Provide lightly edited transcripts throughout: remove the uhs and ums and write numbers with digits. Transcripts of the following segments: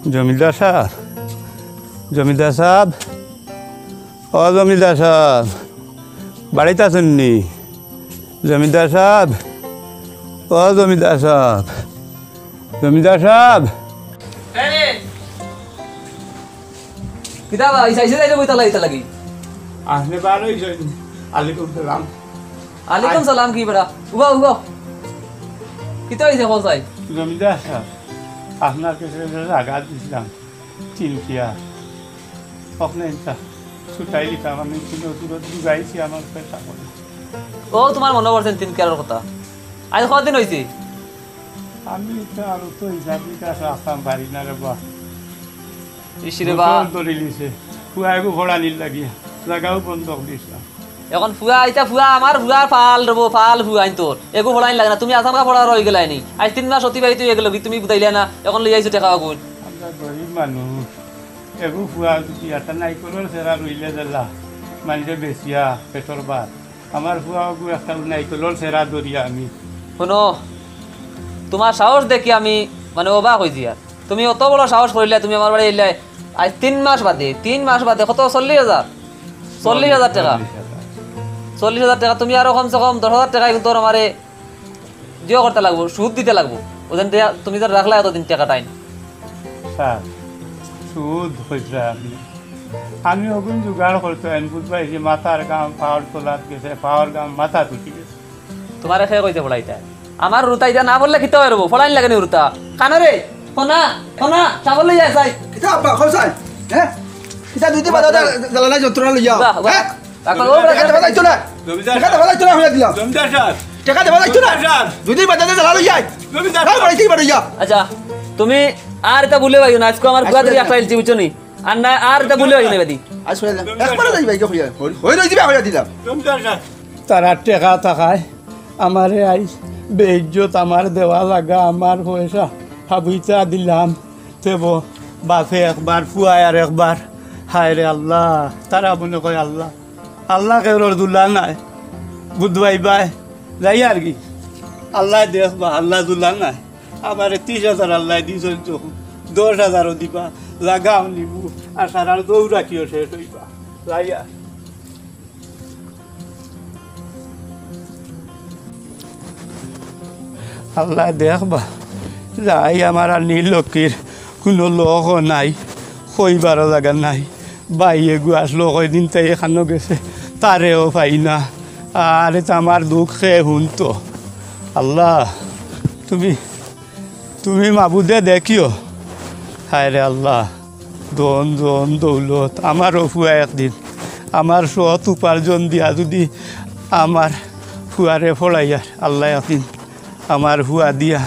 জমিদার সাহেব, জমিদার সাহেব, ও জমিদার সাহেব, বাড়িতে আছেন নি? জমিদার সাহেব, ও জমিদার সাহেব, জমিদার সাহেব। কিতাব আইসাইছে যাইতে বইতা লাগি আসলে ভালো হইছে। আলাইকুম সালাম। আলাইকুম সালাম। কি বেড়া উবা উবা কিতা হইছে কোন চাই? জমিদার সাহেব, আপনার কাছে জায়গা দিয়েছিলাম চিনকিয়া, আপনি ছুটাই দিতাম। আমি গাইছি আমার পেশা করে। ও তোমার মনে পড়ছেন 3 কেয়ারের কথা? আজ কতদিন হয়েছে? আমি তো আরো তো হিসাব নিকাশ রাখতাম পারি না রে বা। ইসিরে বা ধরে লিছে ফুয়াগো ভরা নিল লাগিয়া জায়গাও বন্ধ দিছিলাম। এখন ফুয়া আইতা ফুয়া আমার ফুয়ার ফাল রবো ফাল ফুয়া আইন তোর এগো ফড়াইন লাগে না। তুমি আসামকা ফড়া রয়ে গেলাইনি। আজ 3 মাস অতিবাহিত হয়ে গেল, তুমি বুঝাইলে না। এখন লই আইছো টাকা গুণ। আমরা গরিব মানুষ, এগো ফুয়া যদি একটা নাইকলের সেরা রইলে দিলা মানুষে বেশিয়া পেটর বাদ। আমার ফুয়াগো একটা নাইকলের সেরা দরিয়া আমি। শোনো, তোমার সাহস দেখি আমি মানে অবাক হয়েছি। আর তুমি অত বড় সাহস করিলে তুমি আমার বাড়ি এলে আজ 3 মাস বাদে কত 40,000 টাকা। 40,000 টাকা তুমি আরো কমসে কম 10,000 টাকা কিন্তু আমারে জিও করতে লাগবো, সুদ দিতে লাগবো। ওদিন তুমি তো রাখলা এতদিন টাকা টাইম। স্যার সুদ হয়েছে আমি ওগুন জোগাড় করতে বুঝবাই যে মাথার গাম পাওয়ার তোলার গেছে, পাওয়ার গাম মাথা তুটি গেছে। তোমার খেয়ে কইতে ফলাইতা আমার রুতাইটা না বললে খিতে হয়ে রবো। ফলাইন লাগে নি রুতা কানরে ফোনা ফোনা চাবল লই যায় চাই কিতা আব্বা খলসাই হ্যাঁ কিতা দুইটি বাজা জ্বালানা যন্ত্রণা লইয়া হ্যাঁ টাকা দেবা যাইতো না। টাকা দেবা যাইতো না হইয়া দিলাম। জমিদার সাহেব, টাকা দেবা যাইতো না। দুইটি বাজা জ্বালা লইয়া জমিদার কাল বাড়ি থেকে বাড়িয়া। আচ্ছা তুমি আর এটা ভুলে পাইও না। আজকে আমার গুয়াদের একটা এলছি বুঝছো নি। আর না আর এটা ভুলে পাইও না বাদি। আজ শুনলাম একবার যাই ভাই হইয়া হই রই দিবা হইয়া দিলাম। জমিদার সাহেব, তারা টাকা টাকায় আমারে আই বেইজ্জত আমার দেওয়া লাগা, আমার পয়সা হাবুইতা দিলাম। তেব বাপে একবার ফুয়ায় আর একবার হায় রে আল্লাহ। তারা মনে কয় আল্লাহ আল্লাহ কেউর দুল্লা নাই বুধবাই বাই যাই আর কি আল্লাহ দেখবা আল্লাহ দুল্লা নাই। আমার 30,000 আল্লাহ দিয়েছেন, যখন 10,000ও দিবা লাগাও নিবু আর সারা দৌড়াকিও শেষ হইবা যাই আর। আল্লাহ দেখবা যাই আমার আর নীলক্ষীর কোনো লোকও নাই, কইবারও জায়গা নাই। বাইয়ে গু আসলো কয়দিন তাই এখানো গেছে তারেও পাই না। আর এটা আমার দুঃখ খেয়ে শুনতো। আল্লাহ তুমি তুমি মাবুদে দেখিও। হায় রে আল্লাহ, দন জন দৌলত আমারও ফুয়া একদিন আমার সৎ উপার্জন দিয়া যদি আমার ফুয়ারে ফলাইয়ার আল্লাহ একদিন আমার হুয়া দিয়া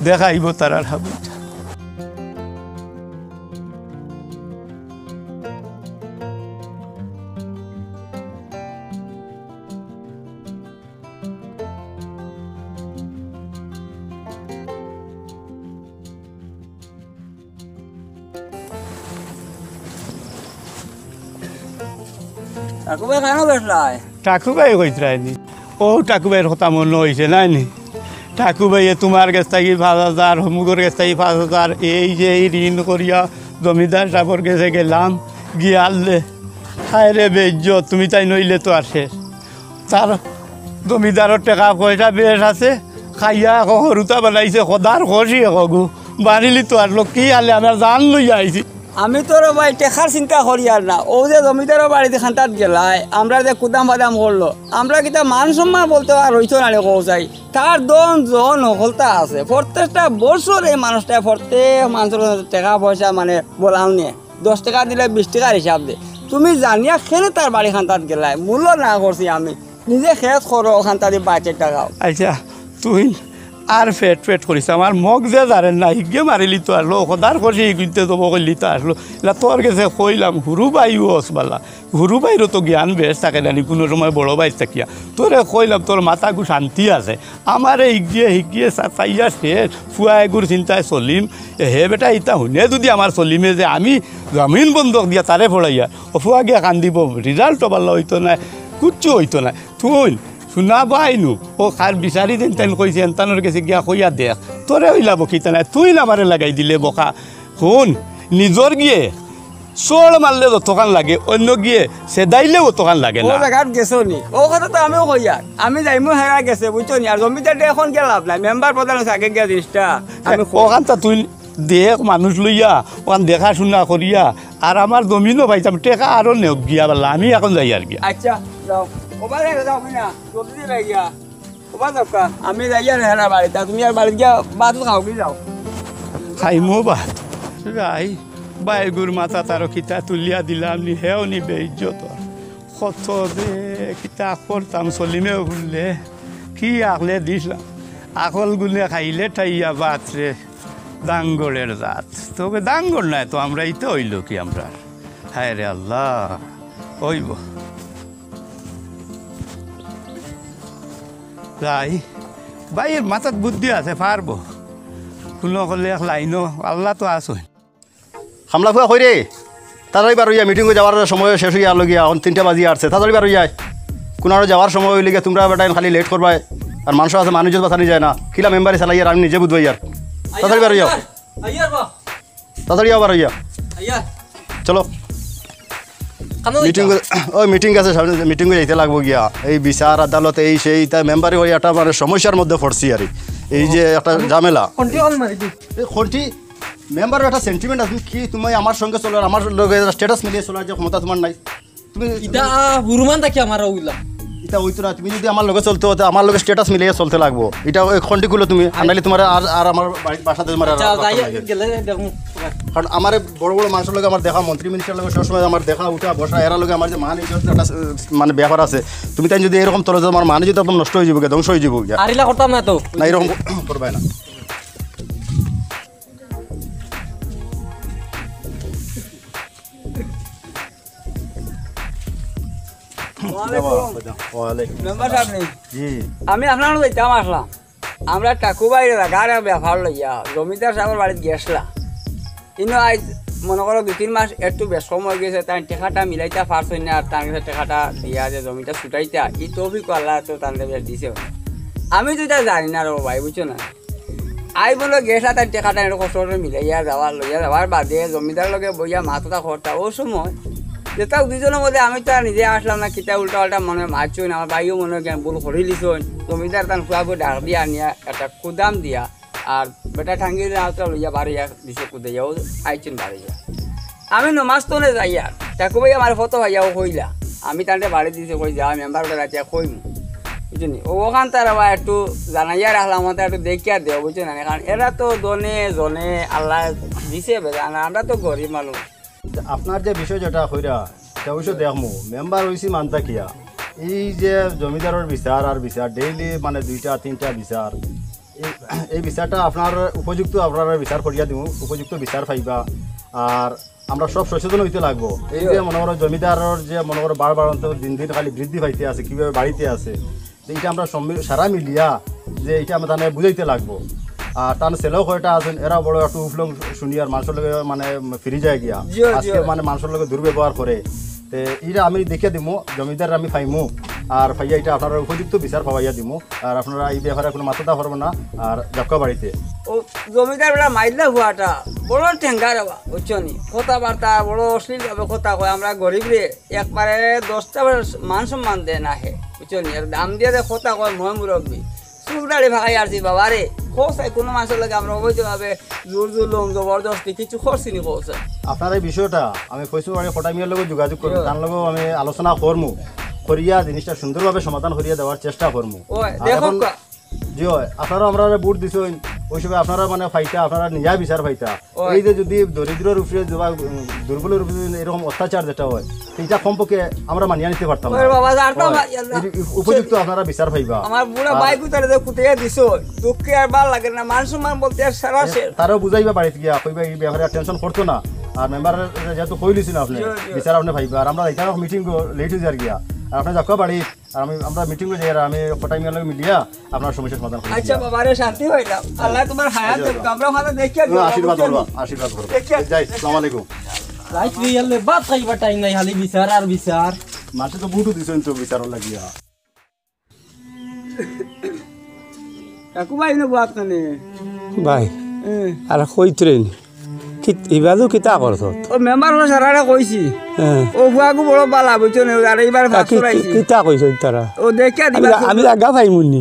দেখাইব তারার হাবুটা। টাকুবাই কেন বেসলাই? টাকুবাই কইতরায়নি। ও টাকুবাইয়ের কথা মনে হয়েছে নাইনি? ঠাকুরবাইয়ে তোমার কাছ থেকে 5,000, হমুগর কাছ থেকে 5,000 এই যে এই ঋণ করিয়া জমিদার সাহেবের কাছে গেলাম, গিয়ে আনলে হায় রে বেইজ্জত। তুমি তাই নইলে তো আর শেষ। তার জমিদারের টাকা পয়সা বেশ আছে, খাইয়া এখন সৰুতা বানাইছে সদার খসি একগু বানিলি তো আর লোক কি আলে আমার জান লইয়া আইছি। আমি তোর ভাই টেকার চিন্তা করি আর না। ও যে জমিদারের বাড়িতে খান্তাত গেলাই আমরা যে কুদাম বাদাম করলো, আমরা কিতা মান সম্মান বলতে আর হইতো না কৌচাই। তার দন জন নকলতা আছে। প্রত্যেকটা বছর এই মানুষটা প্রত্যেক মানুষের টাকা পয়সা মানে বলাও নিয়ে 10 টাকা দিলে 20 টাকার হিসাব দে। তুমি জানিয়া খেলে তার বাড়ি খান্তাত গেলাই মূল্য না করছি। আমি নিজে খেত করো খান্তা দিয়ে 2-4 টাকাও। আচ্ছা তুই আর ফেট করিস আমার মগ যে জানেন না হিগে মারিলি তো আসলো সদার খসি হিগুতে দেবো করলি তো আসলো। এটা তোর কাছে কইলাম হুরু বাইও আসবালা, হুরু বাইরও তো জ্ঞান বেশ থাকে জানি কোনো সময় বড় বাইর থাকিয়া। তোরে কইলাম তোর মাথাগু শান্তি আছে। আমার হিগিয়ে চাইয়া শেষ ফুয়া এগুর চিন্তায় চলিম। হে বেটা ইতা শুনে যদি আমার চলিমে যে আমি জামিন বন্ধক দিয়া তারে ফড়াইয়া ও ফুয়া গিয়া কান্দিব, রিজাল্ট পাল্লা হইতো না, কুচ্ছু হইতো না। তুই শুনা বাইনু ও খার বিচারি দেন তেন কইছে এনতানোর কাছে গিয়া কইয়া দেখ তোরে হইলা বকিতা নাই, তুই আমারে লাগাই দিলে বকা শুন নিজর গিয়ে চোর মারলে যতখান লাগে অন্য গিয়ে সেদাইলে অতখান লাগে ও না জায়গাত গেছো নি ও কথা তো আমিও কই আর আমি যাইমু হেরা গেছে বুঝছো নি আর জমিদারটা এখন গে লাভ নাই মেম্বার প্রধান হচ্ছে আগে গিয়া জিনিসটা আমি ওখানটা তুই দেখ মানুষ লইয়া ওখান দেখাশোনা করিয়া আর আমার জমিনও পাইতাম টেকা আরো নেওক গিয়া বলা আমি এখন যাই আর গিয়া আচ্ছা যাও ওবা যাও না জলদি যাই গিয়া ওবা যাও কা আমি যাই আর হেরা বাড়িতে তুমি আর বাড়িতে গিয়া ভাত খাও কি যাও খাইমো বাদ রাই বাইগুর মাথা তার কিতা তুলিয়া দিলাম নি হেও নি বেইজ্জত কত যে কিতা করতাম চলিমে বললে কি আকলে দিলাম আকল গুলে খাইলে ঠাইয়া বাত রে ডাঙ্গরের জাত তবে ডাঙ্গর নাই তো আমরা ইতে হইল কি আমরা হায় রে আল্লাহ হইব রাই বাইয়ের মাথাত বুদ্ধি আছে পারবো কোনো করলে এক লাইনও আল্লাহ তো আসই হামলা ফুয়া কই রে তাড়াতাড়ি বার হইয়া মিটিংয়ে যাওয়ার সময় শেষ হইয়া লগিয়া এখন 3টা বাজি আসছে তাড়াতাড়ি বার হইয়া কোনো আর যাওয়ার সময় হইলে তোমরা বেটাইন খালি লেট করবাই আর মানুষ আছে মানুষ বাঁচানি যায় না কিলা মেম্বারে চালাই আর আমি নিজে বুঝবাই আর তাড়াতাড়ি বার হইয়া তাড়াতাড়ি আবার হইয়া চলো মিটিং ওই মিটিং আছে সামনে মিটিংয়ে যাইতে লাগবো গিয়া এই বিচার আদালত এই সেই তা মেম্বারে হয়ে একটা মানে সমস্যার মধ্যে পড়ছি আর এই যে একটা ঝামেলা এই খন্টি মেম্বারের একটা সেন্টিমেন্ট আছে কি তুমি আমার সঙ্গে চলো আমার লগে স্ট্যাটাস মিলিয়ে চলার যে ক্ষমতা তোমার নাই তুমি ইটা হুরমান থাকি আমার ওইলা এটা হইতো না তুমি যদি আমার লগে চলতে হতো আমার লগে স্ট্যাটাস মিলিয়ে চলতে লাগবো এটা ওই খন্ডিগুলো তুমি আনাইলে তোমার আর আমার বাসাতে তোমার কারণ আমার বড় বড় মানুষের লগে আমার দেখা মন্ত্রী মিনিস্টার লগে সবসময় আমার দেখা উঠা বসা এরা লগে আমার যে মান ইজ্জত একটা মানে ব্যাপার আছে তুমি তাই যদি এরকম তোর আমার মান ইজ্জত একদম নষ্ট হয়ে যাবে ধ্বংস হয়ে যাবে আরিলা করতাম না তো না এরকম করবে না মেম্বার সাহেব নেই জি আমি আপনার যাইতাম আসলাম আমরা টাকু বাইরে গাড়ি ব্যাপার লইয়া জমিদার সাহেবের বাড়িতে গেছিলাম কিন্তু আজ মনে করো 2-3 মাস একটু বেশ সময় গেছে তাই টেকাটা মিলাইতে পারছই না আর তার কাছে টেকাটা দিয়া যে জমিটা ছুটাইতা এই তৌফিক আল্লাহ তো তার বেশ দিছে আমি তো এটা জানি না রে ভাই বুঝছো না আই বলে গেছলা তার টেকাটা একটু কষ্ট করে মিলাইয়া লইয়া যাওয়ার বাদে জমিদার লগে বইয়া মাথাটা খরতা ও সময় যেটা দুজনের মধ্যে আমি তো আর নিজে আসলাম না কিতা উল্টা পাল্টা মনে মারছই না আমার ভাইও মনে হয় ভুল করে লিছই জমিদার তার ফুয়াকে ডাক দিয়া নিয়া একটা কুদাম দিয়া আর বেটা ঠাঙ্গি আওতা লইয়া বাড়িয়া দিছে কুদাইয়াও আইছেন বাড়িয়া আমি নমাজ তোলে যাইয়া তাকে ভাই আমার ফটো ভাইয়াও কইলা আমি তান্ডে বাড়ি দিছে কই যা মেম্বার করে রাতিয়া কইমু বুঝলি ওখান তার আবার একটু জানাইয়া রাখলাম আমাদের একটু দেখিয়া দেও বুঝছো না কারণ এরা তো জনে আল্লাহ দিছে বেজান আমরা তো গরিব মানুষ আপনার যে বিষয় যেটা হইরা সেটা অবশ্য দেখমু মেম্বার হয়েছি মানতা কিয়া এই যে জমিদারের বিচার আর বিচার ডেইলি মানে 2টা 3টা বিচার এই বিচারটা আপনার উপযুক্ত আপনারা বিচার করিয়া দিব উপযুক্ত বিচার পাইবা আর আমরা সব সচেতন হইতে লাগবো এই যে মনে করো জমিদারের যে মনে করো বারবার দিন দিন খালি বৃদ্ধি পাইতে আছে কীভাবে বাড়িতে আছে এইটা আমরা সারা মিলিয়া যে এইটা আমরা তাহলে বুঝাইতে লাগবো আর তার ছেলেও কয়টা আছেন এরা বড় একটু উফলং শুনি আর মানুষের লগে মানে ফিরি যায় গিয়া আজকে মানে মানুষের লগে দুর্ব্যবহার করে তো এইটা আমি দেখিয়ে দিমু জমিদার আমি পাইমু আর পাইয়া এটা আপনারা উপযুক্ত বিচার পাওয়াইয়া দিমু আর আপনারা এই ব্যাপারে কোনো মাথাটা পারবো না আর যাক্কা বাড়িতে ও জমিদার বেলা মাইলা হুয়াটা বড় ঠেঙ্গা রেবা বুঝছো নি কথাবার্তা বড় অশ্লীলভাবে কথা কয় আমরা গরিব রে একবারে 10টা মান সম্মান দেয় না হে বুঝছো নি আর দাম দিয়ে কথা কয় মই মুরব্বী চুলদাড়ি ভাগাই আসছি বাবা রে খোঁচাই কোনো মানুষের লাগে আমরা অবৈধভাবে জোর জুলুম জবরদস্তি কিছু করছি নি খোঁচাই আপনার এই বিষয়টা আমি ফেসবুক আর ফটামিয়ার লগে যোগাযোগ করবো তার লগেও আমি আলোচনা করমু করিয়া জিনিসটা সুন্দরভাবে সমাধান করিয়া দেওয়ার চেষ্টা করমু দেখো জি হয় আপনারা আমরা বুট দিছেন ওই সময় আপনারা মানে ফাইটা আপনারা নিজা বিচার ফাইতা এই যে যদি দরিদ্রের উপরে বা দুর্বলের উপরে এরকম অত্যাচার যেটা হয় সেইটা সম্পর্কে আমরা মানিয়ে নিতে পারতাম উপযুক্ত আপনারা বিচার পাইবা আমার বুড়া বাইক উতারে যে কুটিয়ে দিছো দুঃখে আর ভাল লাগে না মান সম্মান বলতে আর সারা তারও বুঝাইবা বাড়িতে গিয়া কইবা এই ব্যাপারে টেনশন করতো না আর মেম্বার যেহেতু কইলিছেন আপনি বিচার আপনি পাইবা আর আমরা এখানে মিটিং লেট হয়ে যার গিয়া আর আপনি যাক বাড়ি আর আমরা মিটিং করে যাই আর আমি ফটাইমিয়ার লগে মিলিয়া আপনার সমস্যার সমাধান করি আচ্ছা বাবা রে শান্তি হইলাম আল্লাহ তোমার হায়াত দেখ আমরা ভালো দেখিয়া আশীর্বাদ করব যাই আসসালামু আলাইকুম রাইট রিয়েলে বাত খাইবা টাইম নাই খালি বিচার আর বিচার মাসে তো বুটু দিছেন তো বিচারও লাগিয়া কাকু ভাই নো বাত নে ভাই আর কইতরেন ইবাজু কিতা করছ ও মেম্বার হলো সারারে কইছি ও বুয়াগু বড় বালা বুঝছো না আর এইবার ভাগ করাইছি কিতা কইছ তারা ও দেখিয়া দিবা আমি জাগা পাইমুনি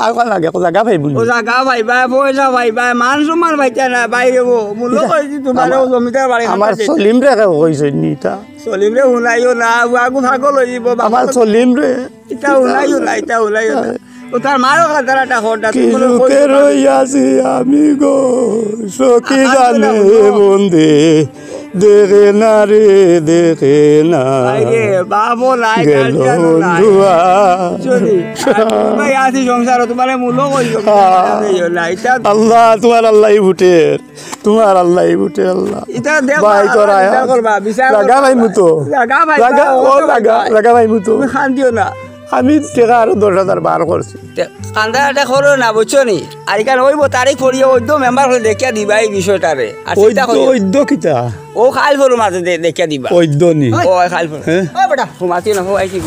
ওকা লাগে জাগা পাইমুনি ও জাগা ভাইবা পয়সা ভাইবা মান সম্মান ভাইতা না বাইরে ও মূল্য কইছি তোমার ও জমিদার বাড়ি আমার সলিম রে কইছ নিতা সলিম রে উনাইও না বুয়াগু ভাগল হইব আমার সলিম রে ইটা উনাইও না ইটা উনাইও না ও তার মারও খাতারাটা খড়টা কি লোকে রইয়াছি আমি গো সখী জানে বন্দে দেখে না রে দেখে না আরে বাবু নাই গেল বন্ধুয়া ভাই আসি সংসার তোমারে মূল্য কইও না এটা আল্লাহ তোমার আল্লাহ ভুটের তোমার আল্লাহ ভুটে আল্লাহ এটা দেব ভাই করা করবা বিচার লাগা ভাই মুতো লাগা ভাই লাগা ভাই মুতো তুমি খান দিও না আমি টাকা আরো 10,000 বার করছি কান্দাটা করো না বুঝছো নি আর এখানে ওইব তারিখ করিয়ে ওইদ্য মেম্বার হলে দেখিয়া দিবা এই বিষয়টারে আর চিন্তা করিও ওইদ্য কিতা ও খাইল ফরু মাঝে দেখিয়া দিবা ওইদ্য নি ও খাইল ফরু ও বেটা ও মাতি না ও আইছি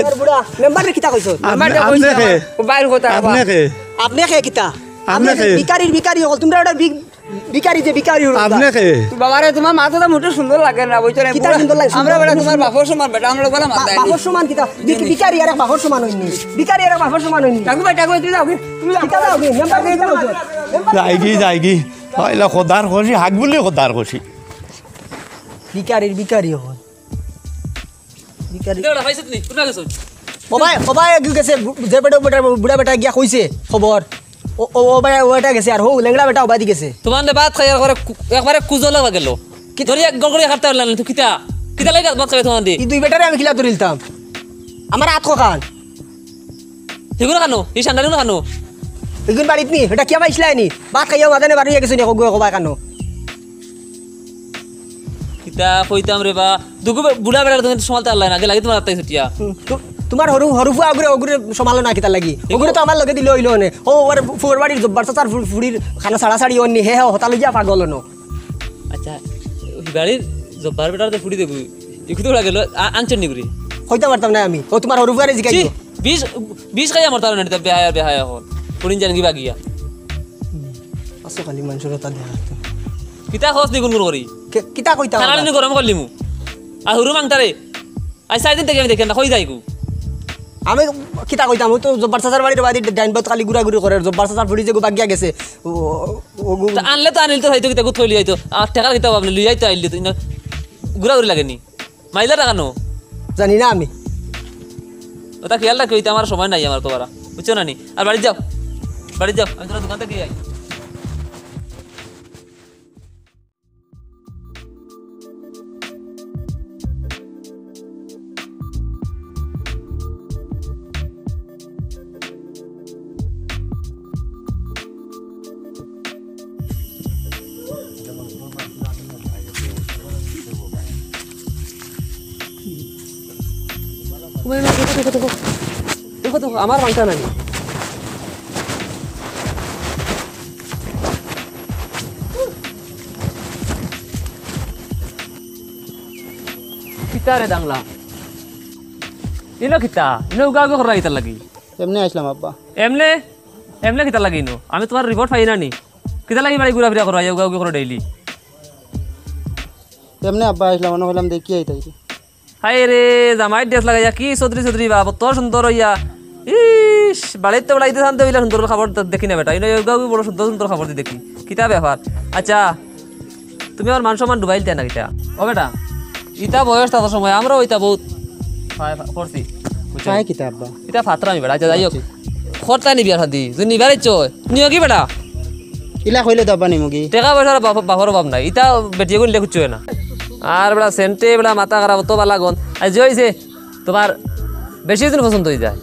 আর বুড়া মেম্বারে কিতা কইছো মেম্বারটা কইছে ও বাইর কথা আপনাকে আপনি কে কিতা আপনি কে? ভিকারি হল তোমরা ওটা ভিকারি যে ভিকারি হল আপনাকে বাবারে তোমার মাথাটা মোটে সুন্দর লাগে না বুঝছো না কিতা সুন্দর লাগে? আমরা বেটা তোমার বাপর সমান বেটা আমরা বলা মাথা বাহর সমান কিতা ভিকারি আর বাহর সমান হইনি ভিকারি আর বাহর সমান হইনি টাকু ভাই টাকু তুই যাও তুমি কিতা দাও মেম্বার কে দাও যাইগি হইলা খোদার খুশি হাক বলে খোদার খুশি ভিকারি হল ভিকারি দেওড়া পাইছত নি কোনা গেছ ওবাই গেছে যে বেটা বুড়া বেটা গিয়া কইছে খবর ও ওটা গেছে আর হো লেংড়া বেটা ওবাদি গেছে তোমার বাত খাই আর একবারে কুজলা গেল কি ধরি এক গগড়ি খাতে পারলাম তুই কিতা কিতা লাগে বাত খাই তোমার দি এই দুই বেটারে আমি খিলা ধরিলতাম আমার আত খান হিগুন খানো এই সান্ডালি খানো এগুন বাড়িত নি এটা কিয়া পাইছিলাই নি ভাত খাইয়া মাদানে বাড়ি গেছে নি কবাই কানো কিতা কইতাম রে বা দুগু বুড়া বেড়া তুমি সমালতে আল্লাহ না আগে লাগি তোমার আত্মাই ছুটিয়া তোমার হরুফু আগুরে সমালো না কিতা লাগি ওগুরে তো আমার লগে দিলে হইলো নে ও ওর ফুর বাড়ির জব্বার চাচার ফুড়ির খানা সাড়া সাড়ি অন্নি হে হতাল গিয়া পাগল ন আচ্ছা বাড়ির জব্বার বেটাতে ফুড়ি দেবু একটু তো গেল আনচন নিগুরি হইতে পারতাম না আমি ও তোমার হরুফু আরে জিগাই বিশ খাই আমার তার না বেহায়া হল ফুড়িন জান গিবা গিয়া আসো খালি মানুষের তা দেয়া কিতা খোঁজ নি গুন করি কিতা কইতাম খানা নি গরম করলিমু আর হুরু মাংতারে আই সাইদিন থেকে আমি দেখেন না কই যাইগু আমি কিতা কইতাম ও তো জব্বার চাচার বাড়ির বাড়ি ডাইন বাত খালি গুড়া গুড়ি করে জব্বার চাচার ফুড়ি যে বাগিয়া গেছে তা আনলে তো আনিল তো হয়তো কিতা থইলি হয়তো আর টাকা কিতা আপনি লই যাইতো আইলি তো গুড়া গুড়ি লাগেনি মাইলা টাকা নো জানি না আমি ওটা খেয়াল রাখি হইতে আমার সময় নাই আমার তোরা বুঝছো না নি আর বাড়ি যাও আমি তোরা দোকান থেকে যাই দেখো আমার মাংসা নাই কিতা রে দাংলা ইনো কিতা ইনো উগা উগা করা কিতা লাগি এমনি আসলাম আব্বা এমনে কিতা লাগি ইনো আমি তোমার রিপোর্ট পাই না নি কিতা লাগি বাড়ি ঘুরা ফিরা করা উগা উগা করো ডেইলি এমনি আব্বা আসলাম মনে হলাম দেখি আইতাই হাই রে জামাই ড্রেস লাগাইয়া কি চৌধুরী বা তোর সুন্দর হইয়া ইস বাড়িতে বেড়াইতে শান্তি হইলা সুন্দর খবর দেখি না বেটা ইনো উগা উগা বড় সুন্দর খবর দি দেখি কিতা ব্যাপার আচ্ছা তুমি আমার মান সম্মান ডুবাইলতে না কিতা ও বেটা ইতা বয়স তার সময় আমরা ওইটা বহুত করছি চাই কিতা আব্বা এটা ফাতরা আমি বেড়া আচ্ছা যাই হোক খরচা নিবি আর হাতি তুই নিবার ইচ্ছ নিও কি বেটা ইলা কইলে তো আব্বা নিমুগি টাকা পয়সার বাপর অভাব নাই ইটা বেটিয়ে গুলি খুঁজছো না আর বেড়া সেন্টে বেড়া মাথা খারাপ তো বালা গন আর যে হয়েছে তোমার বেশি দিন পছন্দ হয়ে যায়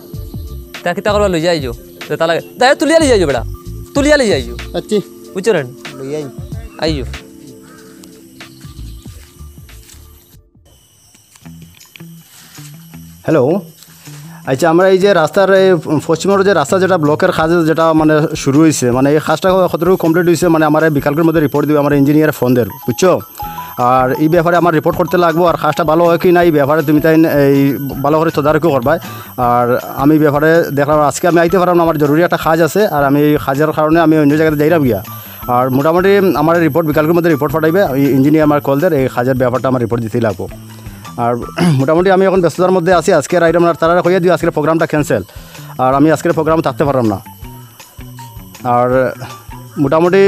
তা কিতা করবা লই যাইছো তা লাগে তাই তুলিয়া লি যাইছো বেড়া তুলিয়া লি যাইছো আচ্ছা বুঝছো না লই আই আইয়ো হ্যালো আচ্ছা আমরা এই যে রাস্তার এই পশ্চিমের যে রাস্তা যেটা ব্লকের কাজ যেটা মানে শুরু হয়েছে মানে এই কাজটা কতটুকু কমপ্লিট হয়েছে মানে আমার বিকালকের মধ্যে রিপোর্ট দিবে আমার ইঞ্জিনিয়ার ফোন দেব বুঝছো আর এই ব্যাপারে আমার রিপোর্ট করতে লাগবো আর কাজটা ভালো হয় কি না এই ব্যাপারে তুমি তাই এই ভালো করে তদারকি করবা আর আমি ব্যাপারে দেখলাম আজকে আমি আইতে পারলাম না আমার জরুরি একটা কাজ আছে আর আমি এই কাজের কারণে আমি অন্য জায়গাতে যাইলাম গিয়া আর মোটামুটি আমার রিপোর্ট বিকালের মধ্যে রিপোর্ট পাঠাইবে ইঞ্জিনিয়ার আমার কল দেয় এই কাজের ব্যাপারটা আমার রিপোর্ট দিতেই লাগবো আর মোটামুটি আমি এখন ব্যস্ততার মধ্যে আছি আজকের আইটেম তারা কইয়া দিও আজকের প্রোগ্রামটা ক্যান্সেল আর আমি আজকের প্রোগ্রাম থাকতে পারলাম না আর মোটামুটি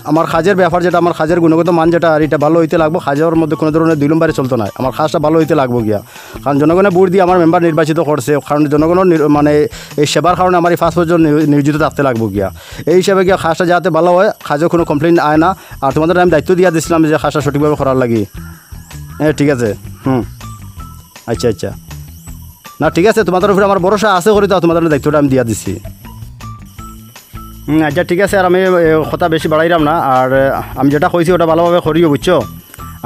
আমার কাজের ব্যাপার যেটা আমার কাজের গুণগত মান যেটা আর এটা ভালো হইতে লাগবো কাজের মধ্যে কোনো ধরনের 2 নম্বরে চলতো না আমার কাজটা ভালো হইতে লাগবো গিয়া কারণ জনগণের ভোট দিয়ে আমার মেম্বার নির্বাচিত করছে কারণ জনগণের মানে এই সেবার কারণে আমার এই 5 বছর নিয়োজিত থাকতে লাগবো গিয়া এই হিসাবে গিয়া কাজটা যাতে ভালো হয় কাজের কোনো কমপ্লেন আয় না আর তোমাদের আমি দায়িত্ব দিয়ে দিয়েছিলাম যে কাজটা সঠিকভাবে করার লাগি হ্যাঁ ঠিক আছে আচ্ছা আচ্ছা না ঠিক আছে তোমাদের উপরে আমার ভরসা আছে করে তো তোমাদের দায়িত্বটা আমি দিয়ে দিচ্ছি আচ্ছা ঠিক আছে আর আমি কথা বেশি বাড়াইলাম না আর আমি যেটা কইছি ওটা ভালোভাবে করিও বুঝছো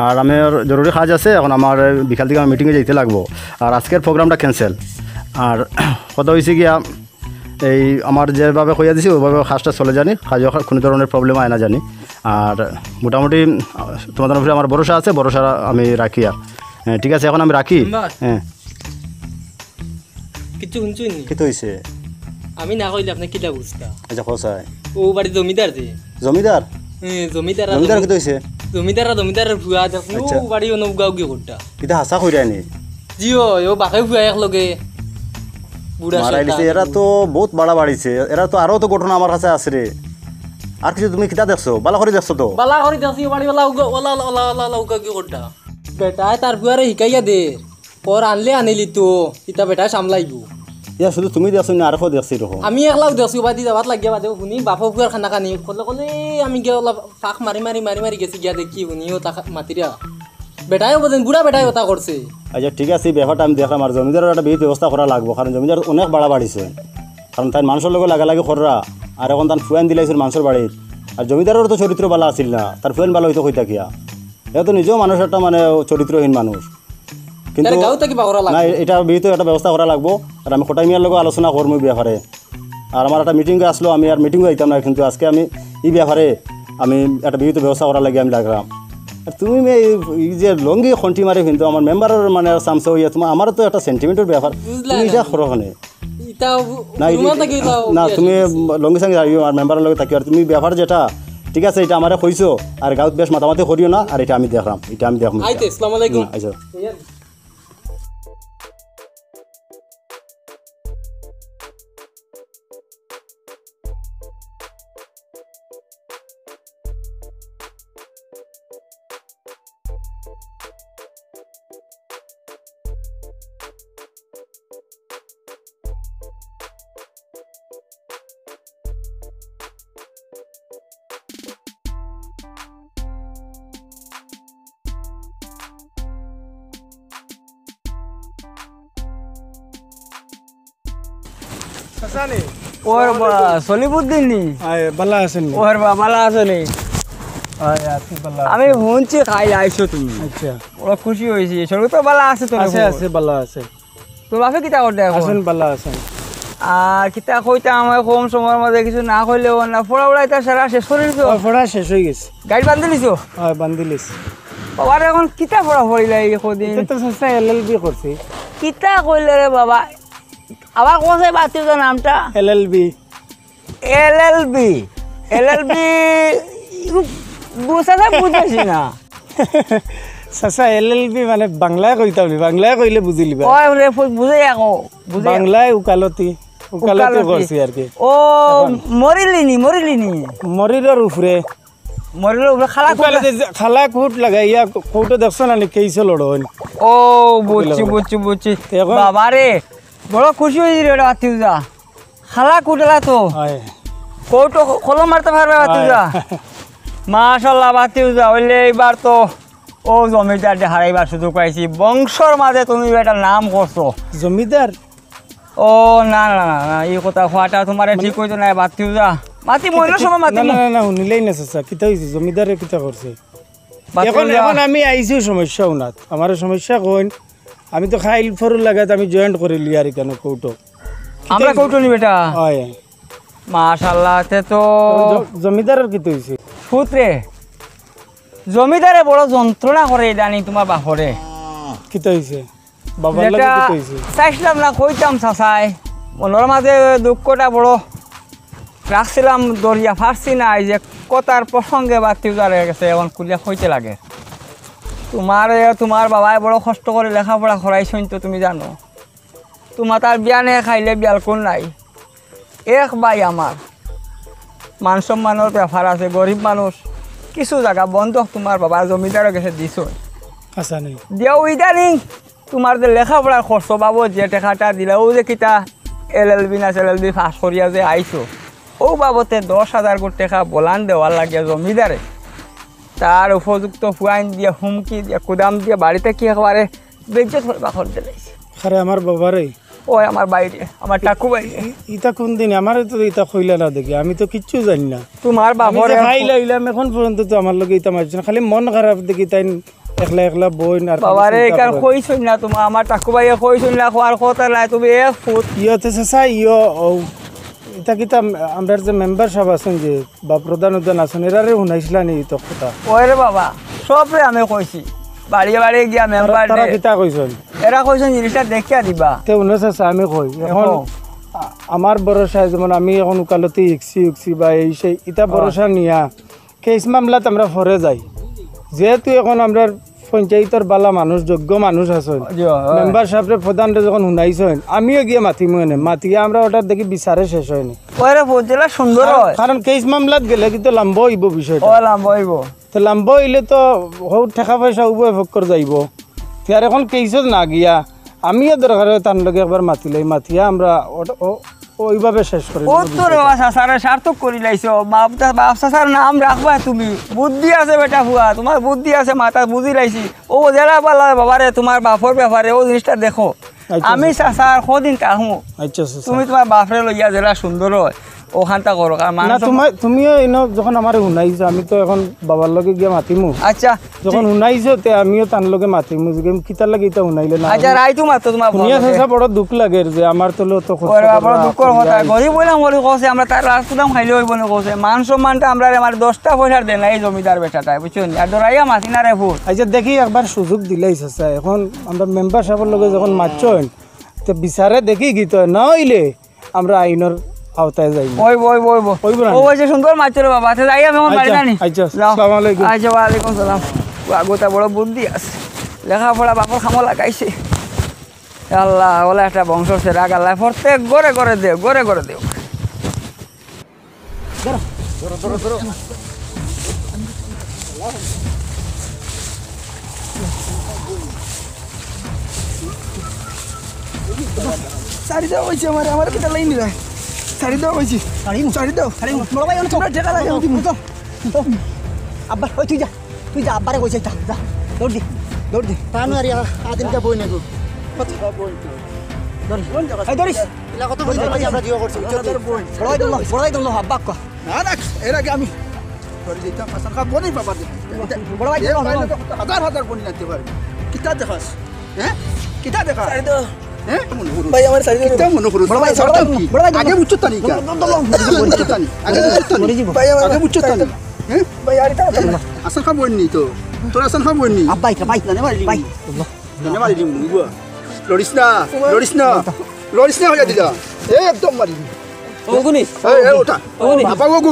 আর আমার জরুরি কাজ আছে এখন আমার বিকাল থেকে আমার মিটিংয়ে যেতে লাগবো আর আজকের প্রোগ্রামটা ক্যান্সেল আর কথা হয়েছে গিয়া এই আমার যেভাবে কইয়া দিছি ওইভাবে কাজটা চলে জানি কাজে কোনো ধরনের প্রবলেম আয় না জানি আর মোটামুটি তোমাদের উপরে আমার ভরসা আছে ভরসা আমি রাখি আর হ্যাঁ ঠিক আছে এখন আমি রাখি হ্যাঁ কিছু শুনছুন কী হয়েছে আমি না কইলে আপনি কিটা বুঝতা আচ্ছা কোথায় ও বাড়ি জমিদার যে জমিদার জমিদার জমিদার কী হয়েছে জমিদারের ভুয়া দেখুন ও বাড়ি অনুগাও গিয়ে করতা এটা হাসা কইরানি জিও ও বাকে ভুয়া এক লগে বুড়া মারাই দিছে এরা তো বহুত বাড়া বাড়িছে এরা তো আরও তো ঘটনা আমার কাছে আছে রে আর কিছু তুমি কিতা দেখছো বালা করে দেখছো তো বালা করে দেখছি বাড়ি ওলা ওলা ওলা ওলা উগা গিয়ে করতা বেটায় তার ভুয়ারে শিকাইয়া দে পর আনলে আনিলি তো ইটা বেটায় সামলাইব ইয়া শুধু তুমি দেখছো না আরও দেখছি এরকম আমি একলাও দেখছি বাদি যাবাত লাগিয়া বাদে শুনি বাপা ভুয়ার খানা খানি কলে কলে আমি গিয়ে অলপ ফাঁক মারি মারি মারি মারি গেছি গিয়া দেখি শুনিও তা মাতিরা বেটায়ও বোঝেন বুড়া বেটায় ওটা করছে আচ্ছা ঠিক আছে এই ব্যাপারটা আমি দেখলাম আর জমিদারের একটা বিহিত ব্যবস্থা করা লাগবো কারণ জমিদার অনেক বাড়া বাড়িছে কারণ তাই মানুষের লগে লাগালাগি খররা আর এখন তার ফুয়ান দিলাইছিল মানুষের বাড়ির আর জমিদারেরও তো চরিত্র ভালো আছিল না তার ফুয়ান ভালো হইতো কইতা কিয়া এ তো নিজেও মানুষ একটা মানে চরিত্রহীন মানুষ কিন্তু না এটা বিহিত একটা ব্যবস্থা করা লাগবো আর আমি কোটাই মিয়ার লগে আলোচনা করবো এই ব্যাপারে আর আমার একটা মিটিংয়ে আসলো আমি আর মিটিংয়ে যাইতাম না কিন্তু আজকে আমি এই ব্যাপারে আমি একটা বিহিত ব্যবস্থা করার লাগে আমি লাগলাম আর তুমি এই যে লঙ্গি খন্টি মারে কিন্তু আমার মেম্বারের মানে চামচ হইয়া তোমার আমারও তো একটা সেন্টিমেন্টের ব্যাপার তুমি যা খরখানে না তুমি লঙ্গি সঙ্গে আর মেম্বারের লগে থাকি আর তুমি ব্যাপার যেটা ঠিক আছে এটা আমারে কইছো আর গাঁত বেশ মাতামাতি করিও না আর এটা আমি দেখলাম এটা আমি দেখলাম আচ্ছা ওর সলিবুদ্দিন নি বালা আছেন ওর বালা আছে নি আমি শুনছি খাই আইছো তুমি আচ্ছা ওরা খুশি হয়েছি সরু তো বালা আছে তো আছে আছে বালা আছে তোর বাপে কিতা করতে আছেন বালা আছেন আর কিতা কইতা আমার কম সময়ের মধ্যে কিছু না কইলেও না পড়া উড়াইতা সারা শেষ করে দিছো পড়া শেষ হয়ে গেছে গাড়ি বান্ধি দিছো হয় বান্ধিলিস বাবার এখন কিতা পড়া পড়িলা এই কদিন তো সস্তা LLB করছি কিতা কইলে রে বাবা আবার কোথায় বাতিল নামটা LLB বুঝাতে বুঝেছি না চাচা LLB মানে বাংলায় কইতাম বাংলায় কইলে বুঝিলিবা বুঝে আকৌ বাংলায় উকালতি করছি আর কি ও মরিলিনি মরিলের উপরে খালা কুট লাগাইয়া কৌটো দেখছো না কেইছে লড়ন ও বুঝছি বাবা রে বড় খুশি হয়েছি রে বাতিউজা খালা কুটলা তো কৌটো কলম মারতে পারবে বাতিউজা মাশাল্লাহ বাতিউজা হইলে এইবার তো ও জমিদার হারাইবার সুযোগ পাইছি বংশর মাঝে তুমি একটা নাম করছো জমিদার ও না না না না এই কথা খোয়াটা তোমার ঠিক হইতো না বাতিউজা মাতি মহিলার সময় মাতি না না শুনিলেই না চাচা কিতা হয়েছে জমিদারে কিতা করছে এখন আমি আইছি সমস্যা উনাত আমার সমস্যা কইন আমি তো খাইল ফরুল লাগাত আমি জয়েন্ট করিলি আর কেন কৌটো আমরা কৌটো নি বেটা হয় মাশাআল্লাহ তে তো জমিদারের কি হইছে পুত্রে জমিদারে বড় যন্ত্রণা করে জানি তোমার বাপরে কি হইছে বাবার লাগে কি হইছে চাইছিলাম না কইতাম চাচাই মনের মাঝে দুঃখটা বড় রাখছিলাম দরিয়া ফারছি না এই যে কথার প্রসঙ্গে বাতি উজারে গেছে এখন কুলিয়া হইতে লাগে তোমার বাবাই বড় কষ্ট করে লেখাপড়া করাইছেন তো তুমি জানো তোমার তার বিয়া নিয়ে খাইলে বিয়াল কোন নাই এক ভাই আমার মান সম্মানের ব্যাপার আছে গরিব মানুষ কিছু জায়গা বন্ধক তোমার বাবার জমিদারের কাছে দিছ আচ্ছা নেই দিয়াও ইদানিং তোমার যে লেখাপড়ার খরচ পাবো যে টাকাটা দিলে ও যে কিতা LLB না LLB পাস করিয়া যে আইছো ও বাবতে 10,000 কোটি টাকা বলান দেওয়ার লাগে জমিদারে তার উপযুক্ত ফুয়াইন দিয়ে হুমকি দিয়ে কুদাম দিয়ে বাড়িতে কি একেবারে বেজ্জত হইবা করতে লাগছে আরে আমার বাবারে ওই আমার বাইরে আমার টাকু বাইরে ইটা কোন দিন আমার তো ইটা কইলা না দেখি আমি তো কিচ্ছু জানি না তোমার বাবার খাইলাম এখন পর্যন্ত তো আমার লগে ইটা মারছে না খালি মন খারাপ দেখি তাই একলা একলা বই না বাবারে কার কইছই না তোমার আমার টাকু বাইরে কইছই না খোয়ার কথা নাই তুমি এক ফুট ইয়তে চাচা এটা কিতা আমরা যে মেম্বার সাহেব আছেন যে বা প্রধান উদ্যান আছেন এরারে শুনাইছিলা নি তো কথা ওরে বাবা সবরে আমি কইছি বাড়ি বাড়ি গিয়া মেম্বার তারা কিতা কইছেন এরা কইছেন জিনিসটা দেখিয়া দিবা তে উনি চাচা আমি কই এখন আমার ভরসা যেমন আমি এখন উকালতি ইকছি বা এই সেই ইটা ভরসা নিয়া কেস মামলাত আমরা ফরে যাই যেহেতু এখন আমরা পঞ্চায়েতের বালা মানুষ যোগ্য মানুষ আছেন মেম্বার সাহেবরে প্রধানরে যখন শুনাইছেন আমিও গিয়ে মাতিমু এনে মাতিয়ে আমরা ওটার দেখি বিচারে শেষ হয়নি ওরে ফজলা সুন্দর হয় কারণ কেস মামলাত গেলে কিন্তু লম্ব হইব বিষয়টা ও লাম্ব হইব তো লম্ব হইলে তো বহুত টাকা পয়সা উভয় ভক্কর যাইব আর এখন কেসত না গিয়া আমিও দরকার তার লগে একবার মাতিলাই মাতিয়া আমরা ওইভাবে শেষ করি ও তোর বাবা সাসারে সার্থক করি লাইছো বাপ সাসার নাম রাখবা তুমি বুদ্ধি আছে বেটা হুয়া তোমার বুদ্ধি আছে মাথা বুঝি লাইছি ও জেলা পালা বাবারে তোমার বাপর ব্যাপারে ও জিনিসটা দেখো আমি সাসার কদিন কাহু আচ্ছা তুমি তোমার বাপরে লইয়া জেলা সুন্দর হয় ওখানটা করো কারণ না তুমিও এনে যখন আমার শুনাইছো আমি তো এখন বাবার লগে গিয়া মাতিমু আচ্ছা যখন শুনাইছো তে আমিও তার লগে মাতিমু যে কিতার লাগে এটা শুনাইলে না আচ্ছা রাইতো মাত্র তোমার শুনিয়া চাচা বড় দুঃখ লাগে যে আমার তো তো ওরে বড় দুঃখর কথা গরিব বইলাম বলি কইছে আমরা তার রাস্তাম খাইলে হইব না কইছে মান সম্মানটা আমরা আমার 10টা পয়সার দেন এই জমিদার বেটাটাই বুঝছেন আর দরাইয়া মাতি না রে ফুট আচ্ছা দেখি একবার সুযোগ দিলেই চাচা এখন আমরা মেম্বার সাহেবের লগে যখন মাতছেন তো বিচারে দেখি গীত না হইলে আমরা আইনের আওতায় যাই ও বলছে সুন্দর মাছের বাবা আচ্ছা যাই আমি আমার বাড়ি জানি আচ্ছা আসসালামু আলাইকুম আচ্ছা ওয়ালাইকুম সালাম আগোটা বড় বুদ্ধি আছে লেখাপড়া বাপর খামো লাগাইছে আল্লাহ ওলা একটা বংশ সেরা গাল্লায় প্রত্যেক গড়ে গড়ে দেও গড়ে গড়ে দেও শাড়ি দেওয়া হয়েছে আমার কিটা লাইন দিলা শাড়ি দেওয়া হয়েছে শাড়ি দাও বড় ভাই তোমরা টাকা লাগে আব্বা ওই তুই যা আব্বারে কইছে যা দৌড় দি তানো আর আদিনকে বই নেগো আব্বা কো না না এর আগে আমি বনি বাবা বড় ভাই হাজার বনি নাতে পারবি কিতা দেখাস হ্যাঁ কিতা দেখাস ভাই আমার শাড়ি কিতা মনে করো বড় ভাই বড় ভাই আগে বুঝছো তানি কা বুঝছো তানি আগে ভাই আগে বুঝছো তানি হ্যাঁ ভাই আর তা আসল খবর নি তো তোর আসল খবর নি আব্বাই কা ভাই জানে ভাই জানে ভাই দিমু বুয়া লড়িস না হয়ে দিলা একদম মারি ওগুনি এই ওটা বাবা ওগু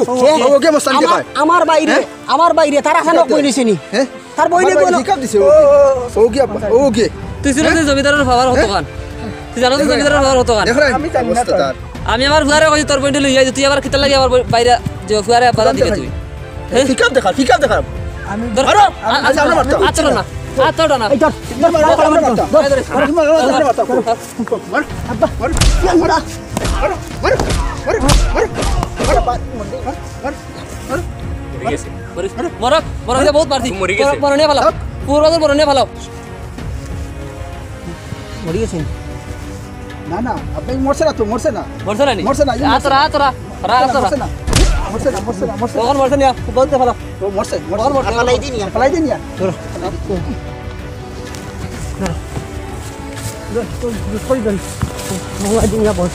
ওকে মস্তান কে ভাই আমার বাইরে তার আছে না কই নিছিনি হ্যাঁ তার বইলে কই ঠিক দিছে ওকে তুই ছিল যে জমিদারের বাবার হতো কান তুই জানো তো জমিদারের বাবার হতো কান আমি জানি না তার আমি আমার ফুয়ারে কই তোর পয়েন্ট লইয়া তুই আবার কিতা লাগে আবার বাইরে যে ফুয়ারে বাধা দিবে তুই ফিকার দেখা আমি ধর আচরণ না আচরণ না এই ধর মরক বহুত মারতি মরনে ভালো পুরো মরনে ভালো মরি গেছে না আপনি মরছে না মরছে না আতরা তখন মরছে না বহুত ভালো মরছে পালাই দিন মহলা দিন বল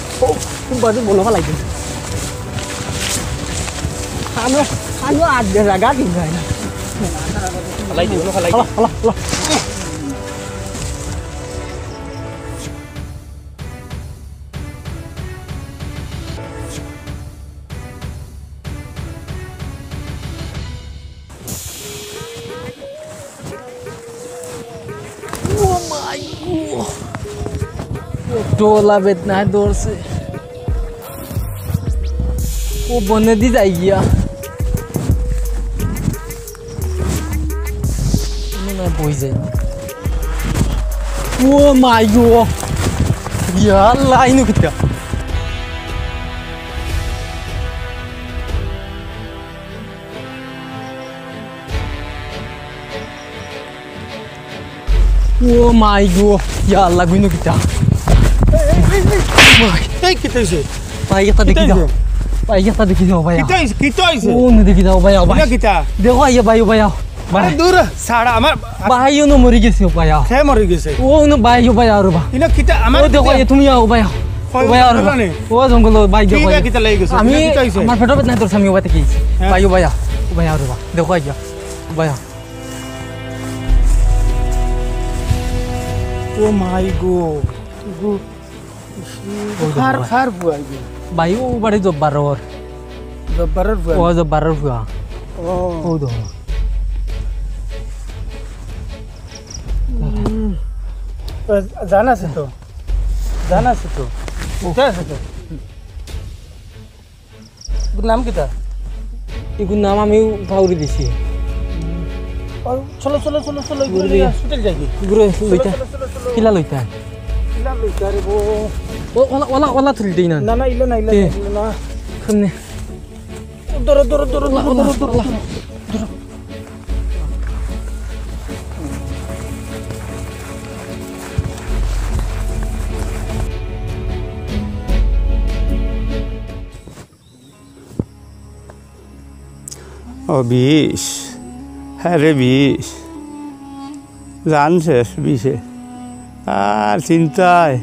তুমি বাজু বলবা লাগবে খানো আট জায়গা দিন ভাই না খালাই দিও হলো टोला बेतना है दूर से वो बनने दी जाएगी मैं बोई जाए वो माय गॉड यार लाइन कितना वो माय गॉड यार लागुनो कितना এই কিতা হইছে पाई का देखी जाओ भैया কিতা হইছে কিতা হইছে वो नहीं देखी जाओ भैया এটা কিতা देखो आइए भाई भैया আরে দূর সাড়া আমার भाई नो मरी गए भैया হে মরে গেছে वो नो भाई भैया और बा ইনা কিতা আমার वो देखो ये तुम आओ भैया भैया और वो जंगल भाई देखो কিতা কিতা লাগি গেছে আমি কিতা হইছে আমার পেটে বেদনা তোর সামনে বাতে কি ভাই भैया भैया और बा देखो आइए भैया ও মাই গো খার খার বুয়াই গো भाई वो बड़े जब्बार और জব্বারের বুয়া वो जब्बार हुआ ও वो दो জানা আছে তো জানা আছে তো কোথায় আছে তো তোর নাম কিতা इगु नाम আমি পাউরি দিছি চলো চলো চলো চলো হসপিটাল যাই গুরু লইতা কিলা লইতা কিলা লইতা রে বো ও ওলা ওলা থুল দেই না না না ইলা না ইলা না শুনে দর দর দর দর ও বিষ হ্যাঁ রে বিষ জানছিস বিষে আর চিন্তায়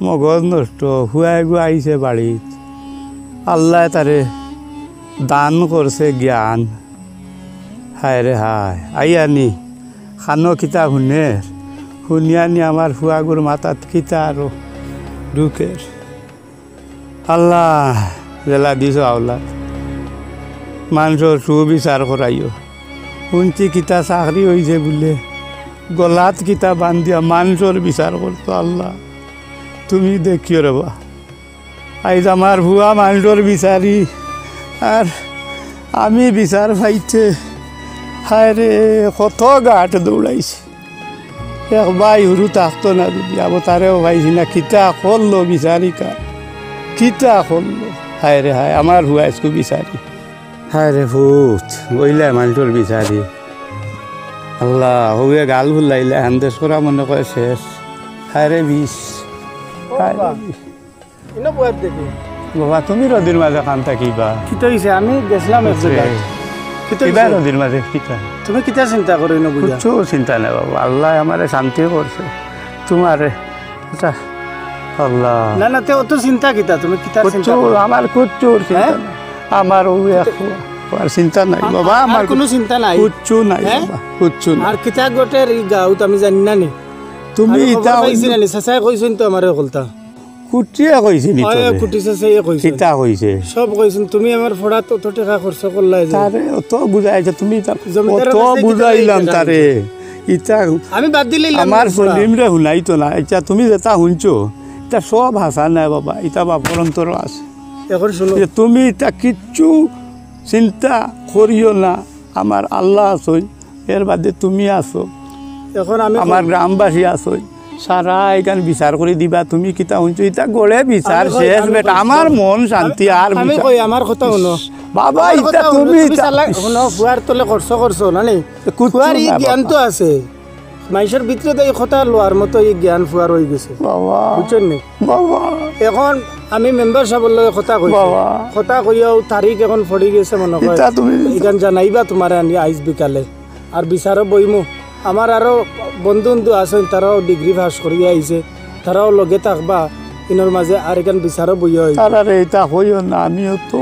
মগজ নষ্ট হুয়াই গু আইছে বাড়িত আল্লাহ তারে দান করছে জ্ঞান হায় রে হায় আইয়ানি খানো কিতা শুনিয়ানি আমার হুয়াগুর মাথাত কিতা আৰু ঢুকের আল্লাহ জেলা দিছ আওলা মানুষের সুবিচার করাইও শুনছি কিতা চাকরি হয়েছে বলে গলাত কিতা বান্ধিয়া মানুষের বিচার করতো আল্লাহ তুমি দেখিও রবা আইজ আমার ভুয়া মানুষের বিচারি আর আমি বিচার পাইতে হায় রে কত গাঁট দৌড়াইছি এক ভাই হুরু থাকতো না যদি আবার তারেও পাইছি না কিতা করলো বিচারিকা কিতা করলো হায় রে হায় আমার ভুয়া স্কু বিচারি হায় রে ভূত বইলে মানুষের বিচারি আল্লাহ হয়ে গাল ভুলাইলে হান্দেশ করা মনে করে শেষ হায় রে বিষ বাবা তুমি রদির মাঝে কান থাকিবা কিতা হইছে আমি গেছিলাম এক জায়গায় কিবা রদির মাঝে কিতা তুমি কিতা চিন্তা করি না বুঝা কিচ্ছু চিন্তা নেই বাবা আল্লাহ আমারে শান্তি করছে তোমারে এটা আল্লাহ না না তে অত চিন্তা কিতা তুমি কিতা চিন্তা কিচ্ছু আমার কিচ্ছু চিন্তা নাই আমার ও আর চিন্তা নাই বাবা আমার কোনো চিন্তা নাই কিচ্ছু নাই বাবা কিচ্ছু নাই আর কিতা গোটে গাঁৱত আমি জানি না নি তুমি ইটা পাইছিলা নি চাচাই কৈছিল তো আমারে কলতা কুটিয়ে কইছি নি হয় কুটি চাচাই কৈছিল কিতা কইছে সব কৈছিল তুমি আমার ফড়াত অত টাকা খরচ করলাই যে তারে অত বুঝাইছে তুমি জমিদারের অত কাছে বুঝাইলাম কিতা তারে ইটা আমি বাদ দিলাম আমার সলিমরে শুনাইতো না এটা তুমি যেটা শুনছো এটা সব ভাষা নাই বাবা এটা বাপর অন্তর আছে এখন শুনো যে তুমি এটা কিচ্ছু চিন্তা করিও না আমার আল্লাহ আসই এর বাদে তুমি আসো এখন আমি আমার গ্রামবাসী আসই সারা এখান বিচার করে দিবা তুমি কিতা শুনছো এটা গড়ে বিচার শেষ বেটা আমার মন শান্তি আর আমি বিচার কই আমার কথা শুনো বাবা এটা তুমি শুনো ফুয়ার তলে খরচ করছো না নি ফুয়ার এই জ্ঞান তো আছে মাইসের ভিতরে এই কথা লোয়ার মতো এই জ্ঞান ফুয়ার হয়ে গেছে বাবা বুঝছেন নি বাবা এখন আমি মেম্বার সাহেবের লগে কথা কইছি বাবা। কথা কইয়াও তারিখ এখন পড়ি গেছে মনে হয় এটা তুমি এখান জানাইবা তোমার আনি আইজ বিকালে আর বিচারও বইমু আমার আরো বন্ধু বন্ধু আছেন তারাও ডিগ্রি পাস করিয়া আইছে তারাও লগে থাকবা ইনোর মাঝে আর এখান বিচারও বইয়া হইছে তারারে এটা হইও না আমিও তো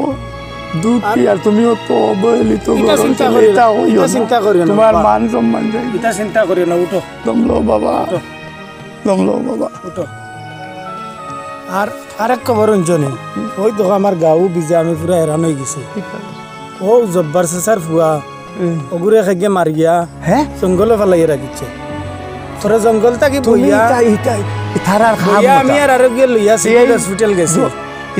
দুঃখী আর তুমিও তো অবহেলিত এটা গরো। চিন্তা করিও এটা না, হইও এটা না। চিন্তা করিও না, তোমার বাবা। মান সম্মান যাই এটা চিন্তা করি না উঠো দমলো বাবা দমলো বাবা উঠো আর আরেক খবর অঞ্জনে ওই দেখো আমার গাঁও বিজে আমি পুরা হেরান হয়ে গেছি ও জব্বার চেঁচার ফুয়া ওগুরে খেগে মার গিয়া হ্যাঁ জঙ্গলে ফেলাই রাখিছে তোরা জঙ্গল থাকি বইয়া তারার বইয়া আমি আর আরোগ্য লইয়া সিভিল হসপিটাল গেছি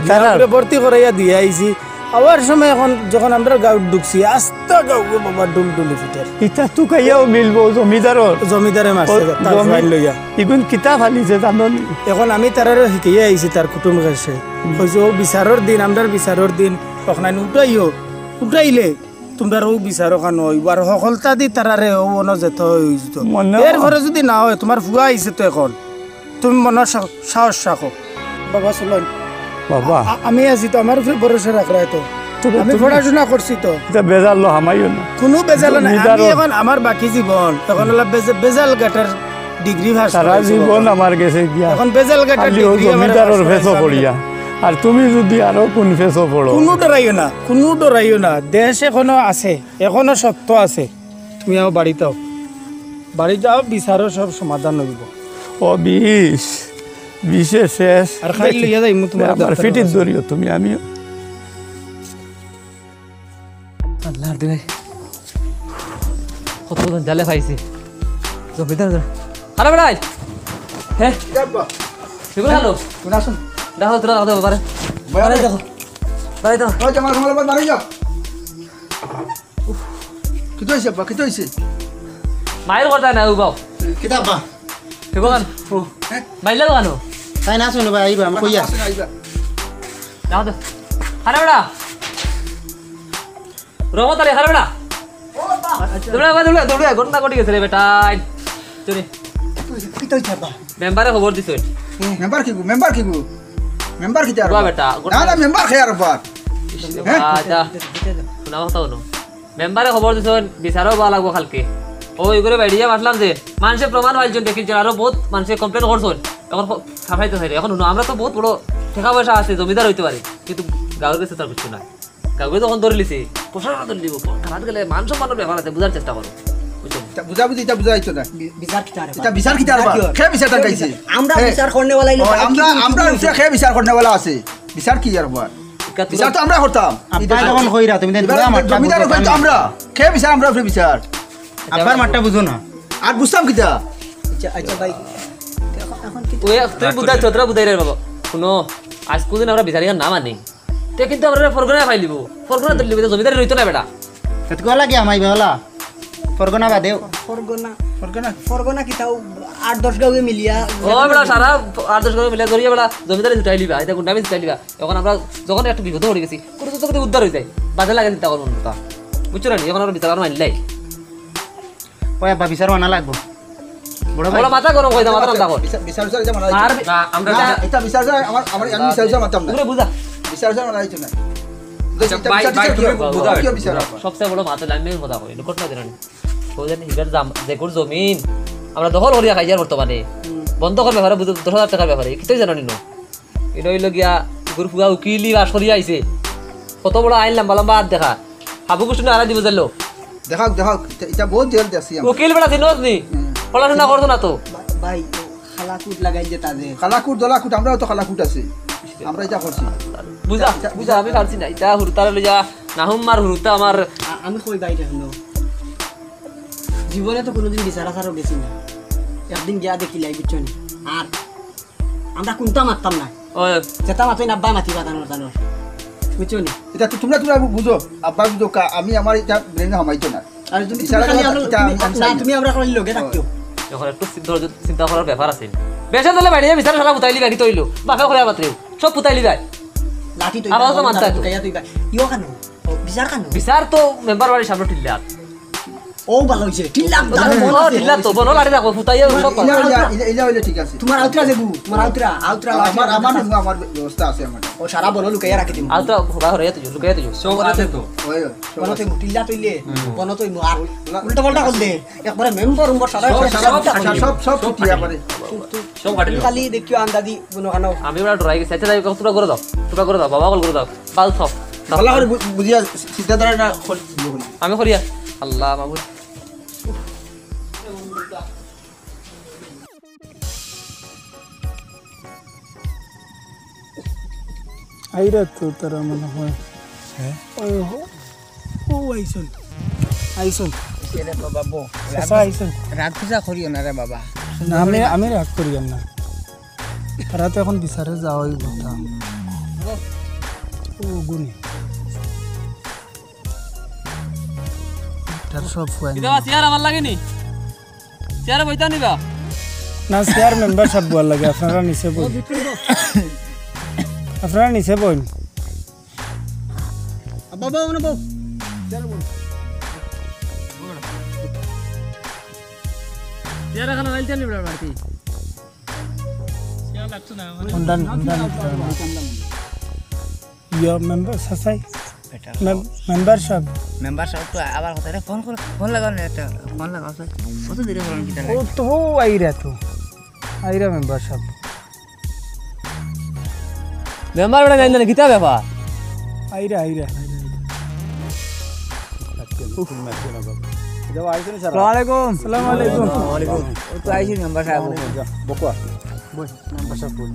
তারার ভর্তি করাইয়া দিয়ে আইছি আবার সময় এখন যখন আমরা গাঁও ঢুকছি আস্তা গাঁও বাবা ডুলডুলি ফিটার ইটা তু কাইয়াও মিলবো জমিদারর জমিদারে মারছে তার ফাইল লইয়া ইগুন কিতা ফালিছে জাননি এখন আমি তার শিখাইয়া আইছি তার কুটুম কাছে কইছে ও বিচারর দিন আমরা বিচারর দিন তখন উঠাইলে তোমরা ও বিচার কানো হইব আর সকলতা দি তারারে ও মন যেত হইত এর ঘরে যদি না হয় তোমার ফুয়া আইছে তো এখন তুমি মনের সাহস রাখো বাবা চলুন বাবা আমি আছি তো আমার উপরে ভরসা রাখরাই তো আমি পড়াশোনা করছি তো এটা বেজাল লো হামাইও না কোনো বেজাল নাই আমি এখন আমার বাকি জীবন এখন হলো বেজাল গাটার ডিগ্রি ভাস সারা জীবন আমার গেছে গিয়া এখন বেজাল গাটার খালি ও ডিগ্রি জমিদারর ফেসো পড়িয়া আর তুমি যদি আরো কোন ফেসো পড়ো কোনো ডরাইও না দেশ এখনো আছে এখনো সত্য আছে তুমি আমার বাড়ি যাও বিচারও সব সমাধান হইব ও বিশে শেষ আর খাই লইয়া যাই তোমার আমার ফিটির দরিও তুমি আমিও আল্লাহ রে ভাই কত জালে খাইছি জমিদার আরে বেড়াই হ্যাঁ সেগুলো হ্যালো কোন আসুন দেখো তোরা দেখো পারে বাড়াই দেখো বাড়াই দেখো ওই জামাল কামাল বাড়ি যাও কিতো হইছে বা কিতো হইছে মাইল কথা না উবাও কিতা বা সেগুলো গান মাইল গানো তাই না শুনো ভাই আইবা আমি কইয়া দেখো তো আরে বেড়া রমত আরে আরে বেড়া দৌড়ে ঘটনা ঘটি গেছে রে বেটাই চলে কিতো হইছে বা মেম্বারে খবর দিছ মেম্বার কি গো মেম্বার কি তার বাবা বেটা না না মেম্বার খায়ার বাত আচ্ছা শোনা কথা হলো মেম্বারে খবর দিছ বিচারও বা লাগবো কালকে ওই করে বাইরে আসলাম যে মানুষের প্রমাণ পাইছেন দেখিছে আরো বহুত মানুষে কমপ্লেন করছেন এখন সাফাইতে চাই এখন আমরা তো বহুত বড় টাকা পয়সা আছে জমিদার হইতে পারি কিন্তু গাঁয়ের কাছে তার কিছু নাই গাঁয়ে যখন ধরে লিছি প্রশাসন ধরে দিব খারাপ গেলে মান সম্মানের ব্যাপার আছে বুঝার চেষ্টা করো বুঝাবুঝি এটা বুঝাইতো না বিচার কি তারে এটা বিচার কি তার বা খে বিচারটা গাইছে আমরা বিচার করনে वाला আমরা উঠে খে বিচার করনে वाला আছে বিচার কি আর বা বিচার তো আমরা করতাম আব্বা যখন কইরা তুমি দেন জমিদার কইতো আমরা খে বিচার আমরা উপরে বিচার আব্বার মাঠটা বুঝো না আর বুঝতাম কিটা আচ্ছা ভাই এখন কি তুই বুঝাই তোরা বুঝাই রে বাবা শুনো আজ কোনদিন আমরা বিচারিয়ার নাম আনি তে কিন্তু আমরা ফরগনা পাই লিব ফরগনা ধরে লিব জমিদার রইতো না বেটা কতগুলা লাগে আমাই বেলা ফরগনা বাদে ফরগনা কি তাও 8-10 গাঁও মিলিয়া ও বেটা সারা 8-10 করে মিলে ধরিয়া বেটা জমিদারে জুটাই লিবা এটা গুন্ডামি জুটাই লিবা এখন আমরা যখন একটা বিপদ পড়ে গেছি কোনো তো করে উদ্ধার হই যায় বাজে লাগে চিন্তা করব না বুঝছো না এখন আমরা বিচার মানি লাই ওই আব্বা বিচার মানা লাগবো বড় ভাই বড় মাথা গরম কই দাও মাথা গরম থাকো বিচার এটা মানা আর আমরা এটা বিচার আমার আমি বিচার মানতাম না পুরো বুঝা বিচার মানা হইতো না সবচেয়ে বড় মাথা লাইন মেন কথা কই ঘটনা জানেন কোজন হিগার দেখুর জমিন আমরা দখল করিয়া খাইয়ার বর্তমানে বন্ধ করার ব্যাপারে 10,000 টাকার ব্যাপারে কিতই জানি না এটা হইল গিয়া গুরু ফুয়া উকিলি বাস করিয়া আইছে কত বড় আইন লম্বা লম্বা হাত দেখা হাবু কুষ্ণ আড়াই দিব জানলো দেখাও এটা বহুত জেল দেখছি উকিল বেটা দিনত নি পড়াশোনা করতো না তো ভাই খালাকুট লাগাই যে তাজে খালাকুট দলাকুট আমরাও তো খালাকুট আছে আমরা এটা করছি বুঝা আমি পারছি না এটা হুরতার লইয়া নাহুম মার হুরতা আমার আমি কই বাইরে হলো জীবনে তো কোনোদিন বিচার আসারও গেছি না একদিন গিয়া দেখিলাই বুঝছো নি আর আমরা কোনটা মারতাম না ওই যেটা মাতই না আব্বা মাতিবা জানো বুঝছো নি এটা তো তোমরা বুঝো আব্বা বুঝো আমি আমার এটা ব্রেনে হামাইতো না আর তুমি আমরা কইল লগে থাকতো এখন একটু চিন্তা করার ব্যাপার আছে বেশা দলে বাইরে বিচার সারা পুতাইলি বাকি তৈলো বাপে করে মাত্রেও সব পুতাইলি যায় লাঠি তো আবার তো মানতে তো কাইয়া তুই ইও কানো বিচার কানো বিচার তো মেম্বার বাড়ির সামনে টিল্লা ও ভালো হইছে টিল্লা টিল্লা তো বনো লাড়ি রাখো পুতাইয়া সব ইলা হইলে ঠিক আছে তোমার আউতরা দেবু তোমার আউতরা আমার ব্যবস্থা আছে আমার ও সারা বলো লুকাইয়া রাখি দিম আজ তো ভোগা হরে তুই লুকাইয়া তুই সব আছে তো ওই বনতে টিল্লা তইলে বনতে আর উল্টা পাল্টা করলে একবারে মেম্বার সারা সব টিয়া পারে সব কাটি খালি দেখিও আন্দাদি বনো কানো আমি বড় ড্রাই গেছে আচ্ছা তোরা করে দাও বাবা কল করে দাও বাল সব ভালো করে বুঝিয়া সিধা দাঁড়া না আমি করিয়া আল্লাহ মাবুদ আইরা তো তারা মনে হয় হ্যাঁ ও আইসন আচ্ছা আইসন রাত পূজা করিও না রে বাবা না আমি রাগ করিয়েন না, তারা তো এখন বিচারে যাওয়াই কথা। ও গুনি তার সব ফুয়াই চেয়ার আমার লাগেনি, চেয়ারে বইতা নিবা না, চেয়ার মেম্বার সব বল লাগে। আপনারা নিচে বই, আপনারা নিচে বই। বাবা মানে বউ চেয়ার এখন আইলতে নিবা বাড়ি Undan ইয়া মেম্বার সাসাই মেম্বারশিপ তো আবার কথা ফোন লাগাও না, একটা ফোন লাগাও স্যার, কত দেরি হলো কি ও তো আইরা মেম্বারশিপ মেম্বার বড় জানেন কিতা ব্যাপার আইরা আসসালামু আলাইকুম। আসসালামু আলাইকুম। ওয়ালাইকুম, ও তো আইছি মেম্বার সাহেব। বকুয়া বই মেম্বারশিপ বই।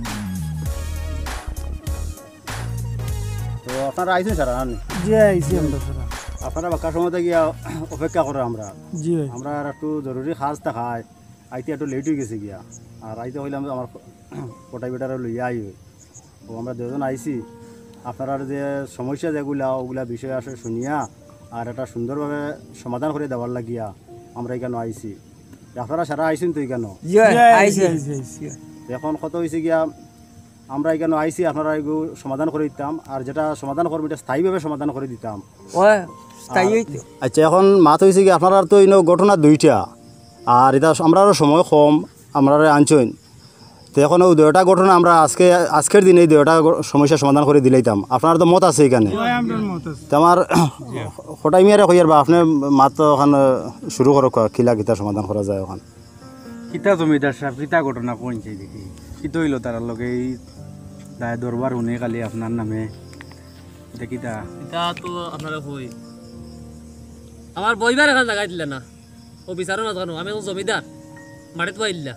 তো আপনারা আইছেন স্যার? জি আইছি আমরা স্যার। আপনারা বাক্কার সময় গিয়া অপেক্ষা করে জি ভাই। আমরা একটু জরুরি কাজ দেখায় আইতে একটু লেট হয়ে গেছে গিয়া, আর আইতে হইলাম আমার কোটাই বেটারে লইয়া আই। ও আমরা দুজন আইছি, আপনারা যে সমস্যা যেগুলা ওগুলা বিষয় আসে শুনিয়া আর এটা সুন্দরভাবে সমাধান করে দেওয়ার লাগিয়া আমরা এখানে আইছি। আপনারা সারা আইছেন তো এখানে? জি আইছি। এখন কত হয়েছে গিয়া আমরা এখানে আইছি, আপনারা এগুলো সমাধান করে দিতাম, আর যেটা সমাধান করবো এটা স্থায়ীভাবে সমাধান করে দিতাম। ওই তাই হইতো। আচ্ছা, এখন মাত হয়েছে কি আপনারা তো ইনো ঘটনা দুইটা, আর এটা আমরা সময় কম আমরা আনছেন, তো এখন ওই দুইটা ঘটনা আমরা আজকের দিনে এই দুইটা সমস্যার সমাধান করে দিলাইতাম। আপনার তো মত আছে এখানে, তো আমার হঠাৎ মিয়ারে কইয়ার বা আপনি মাত ওখানে শুরু করো, কিলা কিতা সমাধান করা যায় ওখানে। কিতা জমিদার সাহেব কিতা ঘটনা কোনছে দেখি কিতো হইল তার লগে এই দায় দরবার শুনে কালি আপনার নামে দেখিতা এটা তো আপনারা হই আমার বইবার এখন লাগাই দিলে না, ও বিচারও না জানো, আমি এখন জমিদার মাটিতে পাইলা,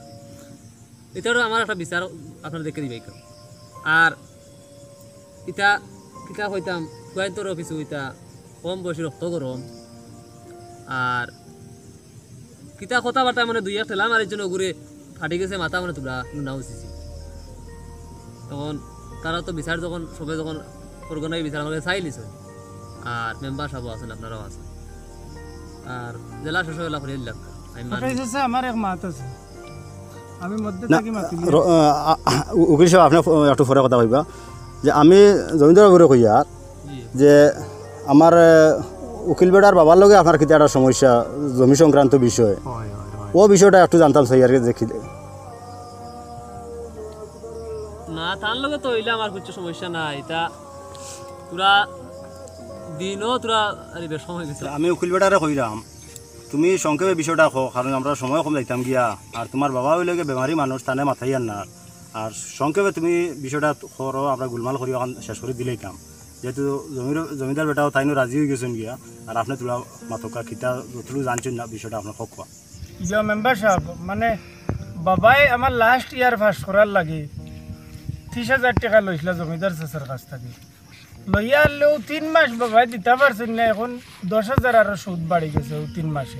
এটারও আমার একটা বিচার আপনারা দেখে দিবে। আর এটা কিতা হইতাম ফুয়াইতর অফিস হইতা কম বয়সী রক্ত গরম, আর কিতা কথাবার্তা মানে দুই এক ঠেলা মারির জন্য ঘুরে ফাটি গেছে মাথা, মানে তোমরা নুনা উচিছি। তখন তারা তো বিচার যখন সবে যখন অর্গানাই বিচার আমাকে চাই নিছ, আর মেম্বার সব আছেন, আপনারাও আছেন, আর জেলা শেষ হয়ে করে দিলাম। আমার এক মাত আছে, আমি মধ্যে থাকি মাতি উকিল সাহেব আপনি একটু পরে কথা কইবা যে আমি জমিদার ঘুরে কইয়ার যে আমার উকিল বেটার বাবার লগে আপনার কিতা একটা সমস্যা জমি সংক্রান্ত বিষয়, ও বিষয়টা একটু জানতাম চাই আর কি দেখিলে। না তার লগে তো হইলে আমার কিছু সমস্যা নাই, এটা তোরা দিনও তোরা সময় গেছে। আমি উকিল বেটারে কইরাম তুমি সংক্ষেপে বিষয়টা কো, কারণ আমরা সময় কম যাইতাম গিয়া, আর তোমার বাবা হইলে বেমারি মানুষ তানে মাথাই আর না, আর সংক্ষেপে তুমি বিষয়টা করো, আমরা গুলমাল করি ওখান শেষ করে দিলেইতাম, যেহেতু জমিদার বেটাও তাইনো রাজি হয়ে গেছেন গিয়া, আর আপনি তোলা মাতকা খিতা যতটুকু জানছেন না বিষয়টা আপনার হক কোয়া। ইয়া মেম্বার সাহেব, মানে বাবাই আমার লাস্ট ইয়ার পাস করার লাগে 30,000 টাকা লইছিল জমিদার চাচার কাছ থেকে, লইয়া আনলেও 3 মাস বাবাই দিতে পারছেন না, এখন 10,000 আরো সুদ বাড়ি গেছে 3 মাসে।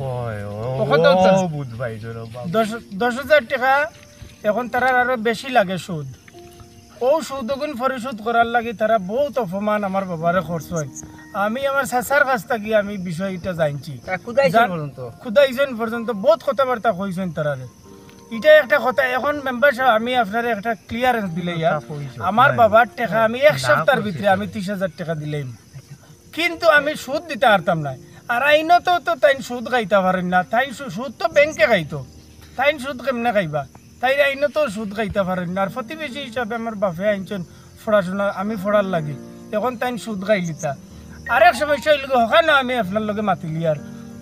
10,000 টাকা এখন তারা আরো বেশি লাগে সুদ, ও সুদ গুণ পরিশোধ করার লাগে তারা বহুত অপমান আমার বাবারে খরচ হয়। আমি আমার চাচার কাছ থেকে আমি বিষয়টা জানছি, খুদাইছেন পর্যন্ত বহুত কথাবার্তা কইছেন তারারে। এটা একটা কথা। এখন মেম্বার সাহেব আমি আপনার একটা ক্লিয়ারেন্স দিলে, আমার বাবার টাকা আমি 1 সপ্তাহের ভিতরে আমি 30,000 টাকা দিলাম, কিন্তু আমি সুদ দিতে পারতাম না। আর আইনত তো তাই সুদ খাইতে পারেন না, তাই সুদ তো ব্যাংকে খাইতো, তাই সুদ কেমনে খাইবা, তাই আইনত সুদ খাইতে পারেন না। আর প্রতিবেশী হিসাবে আমার বাপে আনছেন পড়াশোনা, আমি পড়ার লাগে, এখন তাই সুদ খাইলিতা। আরেক সমস্যা হইল হকা না, আমি আপনার লগে মাতিলি আর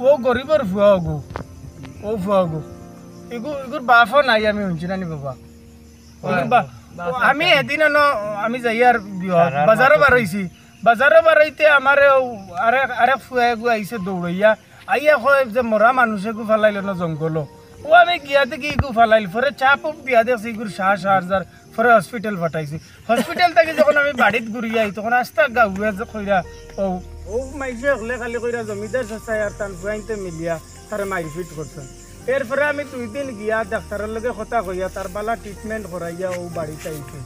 ও গরিবর ফুয়া গো, ও ফুয়া গো এগুর বাপও নাই, আমি শুনছি না নি বাবা। আমি এদিন আমি যাই আর বাজারও বারইছি, বাজারও বারইতে আমার আরেক ফুয়া গু আইসে দৌড়াইয়া আইয়া কয় যে মরা মানুষে গু ফালাইল না জঙ্গল, ও আমি গিয়া দেখি ইগু ফালাইল, পরে চাপ দিয়া দেখছি ইগুর 60,000, পরে হসপিটাল পাঠাইছি। হসপিটাল থেকে যখন আমি বাড়িত ঘুরি আই তখন আস্তা গাউয়া যে কইরা ও মাইসে হলে খালি কইরা জমিদার চাচাই আর তার ফুয়াইতে মিলিয়া তারা মারপিট করছেন। এরপরে আমি 2 দিন গিয়া ডাক্তারের লগে কথা কইয়া তার বালা ট্রিটমেন্ট করাইয়া ও বাড়িতে আইছে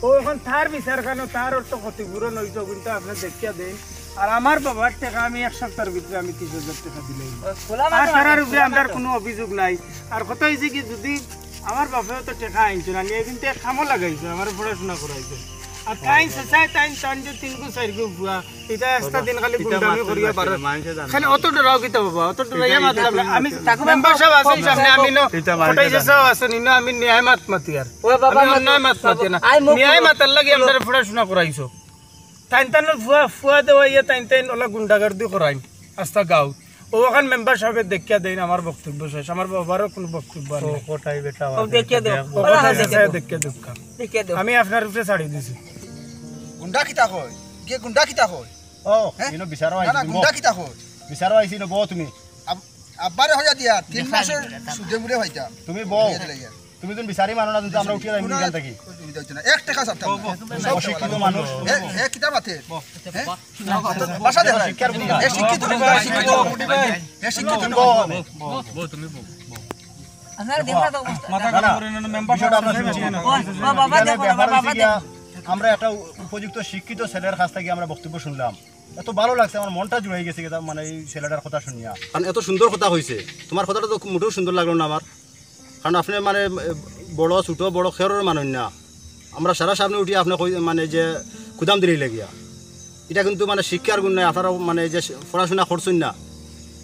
ও এখন তার বিচার কেন তার অর্থ ক্ষতিপূরণ হইতো কিন্তু আপনি দেখিয়া দেন আর আমার বাবার টাকা আমি 1 সপ্তাহের ভিতরে আমি 30,000 টাকা দিলাম আর তার উপরে আমার কোনো অভিযোগ নাই আর কত হয়েছে কি যদি আমার বাপেও তো টাকা আনছে না নিয়ে কিন্তু এক কামও লাগাইছে আমার পড়াশোনা করাইছে আর টাইম শেষায় টাইম যে 3 গো 4 গো বুয়া এটা একটা দিন খালি গুন্ডামি করিয়া পারে খালি অত ডরাও কিতা বাবা অত ডরাইয়া মাতলাম আমি মেম্বার সাহেব আছেন সামনে আমি নো ফটাইছে সব আছেন না আমি ন্যায় মাতি আর ও বাবা ন্যায় মাতি না ন্যায় মাতার লাগি আমরা পড়াশোনা করাইছো টাইন ফুয়া দেওয়া ইয়ে টাইন ওলা গুন্ডাগার্দি করাইন আস্তা গাঁও ও ওখান মেম্বার সাহেবের দেখিয়া দেন আমার বক্তব্য শেষ আমার বাবারও কোনো বক্তব্য নেই কোটাই বেটা দেখিয়া দেও আমি আপনার উপরে ছাড়ি দিছি গুন্ডা কিতা কয় কে গুন্ডা কিতা কয় ও ইনো বিচারো আইছি গুন্ডা কিতা কয় বিচারো আইছি ন বউ তুমি আব্বারে হইয়া দিয়া 3 মাসের সুদে মুড়ে হইতা তুমি বউ তুমি তুমি বিচারি মানো না কিন্তু আমরা উঠিয়া যাইম নিগান থাকি 1 টাকা ছাড়তাম অশিক্ষিত মানুষ এ কিতা মাতে ভাষা দেখা শিক্ষার গুন্ডা এ শিক্ষিত গুন্ডা এ শিক্ষিত বউ তুমি বউ আপনারা দেখা দাও মাথা গরম করে না মেম্বার বিষয়টা আমরা শুনছি ও বাবা দেখো বাবা দেখো আমরা একটা উপযুক্ত শিক্ষিত ছেলের কাছ থেকে আমরা বক্তব্য শুনলাম এত ভালো লাগছে আমার মনটা জুড়ে গেছে মানে এই ছেলেটার কথা শুনিয়া কারণ এত সুন্দর কথা হয়েছে তোমার কথাটা তো মোটেও সুন্দর লাগলো না আমার কারণ আপনি মানে বড় ছোট বড় খেরোর মানুষ না আমরা সারা সামনে উঠি আপনি মানে যে খুদাম দিলেই লাগিয়া এটা কিন্তু মানে শিক্ষার গুণ নাই আপনারা মানে যে পড়াশোনা করছেন না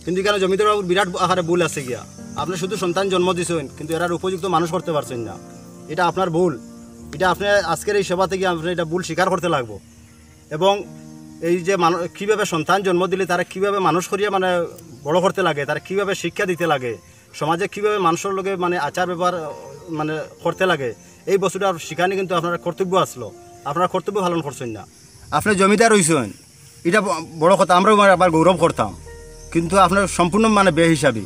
কিন্তু এখানে জমিদার বাবুর বিরাট আকারে ভুল আছে গিয়া আপনি শুধু সন্তান জন্ম দিয়েছেন কিন্তু এরার উপযুক্ত মানুষ করতে পারছেন না এটা আপনার ভুল এটা আপনি আজকের এই সভা থেকে আপনি এটা ভুল স্বীকার করতে লাগবো এবং এই যে কীভাবে সন্তান জন্ম দিলে তারা কীভাবে মানুষ করিয়া মানে বড় করতে লাগে তারা কীভাবে শিক্ষা দিতে লাগে সমাজে কীভাবে মানুষের লোকে মানে আচার ব্যবহার মানে করতে লাগে এই বস্তুটা শিখানি কিন্তু আপনার কর্তব্য আসলো আপনারা কর্তব্য পালন করছেন না আপনি জমিদার হয়েছেন এটা বড় কথা আমরাও আবার গৌরব করতাম কিন্তু আপনার সম্পূর্ণ মানে বেহিসাবি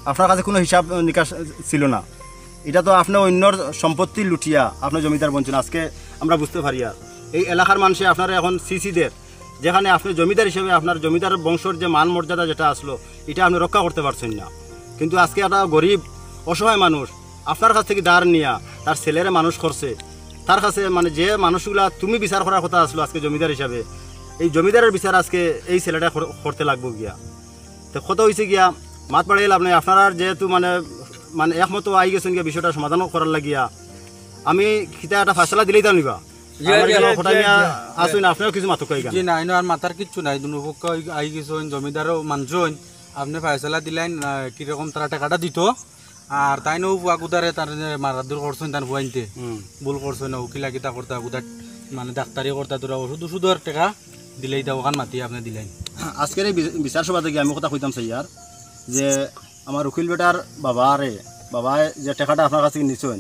আপনার কাছে কোনো হিসাব নিকাশ ছিল না এটা তো আপনার অন্যর সম্পত্তি লুটিয়া আপনার জমিদার বঞ্চনা আজকে আমরা বুঝতে পারি আর এই এলাকার মানুষে আপনারা এখন সিসিদের যেখানে আপনি জমিদার হিসেবে আপনার জমিদার বংশর যে মান মর্যাদা যেটা আসলো এটা আপনি রক্ষা করতে পারছেন না কিন্তু আজকে একটা গরিব অসহায় মানুষ আপনার কাছ থেকে দাঁড় নিয়া তার ছেলেরা মানুষ করছে তার কাছে মানে যে মানুষগুলা তুমি বিচার করার কথা আসলো আজকে জমিদার হিসাবে এই জমিদারের বিচার আজকে এই ছেলেটা করতে লাগবো গিয়া তো কত হয়েছে গিয়া মাত বাড়িয়ে লাভ নাই আপনারা যেহেতু মানে মানে একমতো আই গেছেন গিয়া বিষয়টা সমাধান করার লাগিয়া আমি কিতা একটা ফাইসলা দিলেই তা নিবা আসুন আপনারও কিছু মাথা কই না আর মাথার কিচ্ছু নাই দুপক্ষ আই গেছেন জমিদারও মানছেন আপনি ফাইসলা দিলেন কিরকম তারা টাকাটা দিত আর তাই নো বুয়া কুদারে তার মারাদুর করছেন তার বুয়াইনতে ভুল করছেন উকিলা কিতা করতা কুদার মানে ডাক্তারি করতা তোরা ওষুধ ওষুধের টাকা দিলেই দাও ওখান মাতি আপনি দিলেন আজকের এই বিচার সভা থেকে আমি কথা কইতাম স্যার যে আমার উকিল বেটার বাবা যে টাকাটা আপনার কাছে নিছেন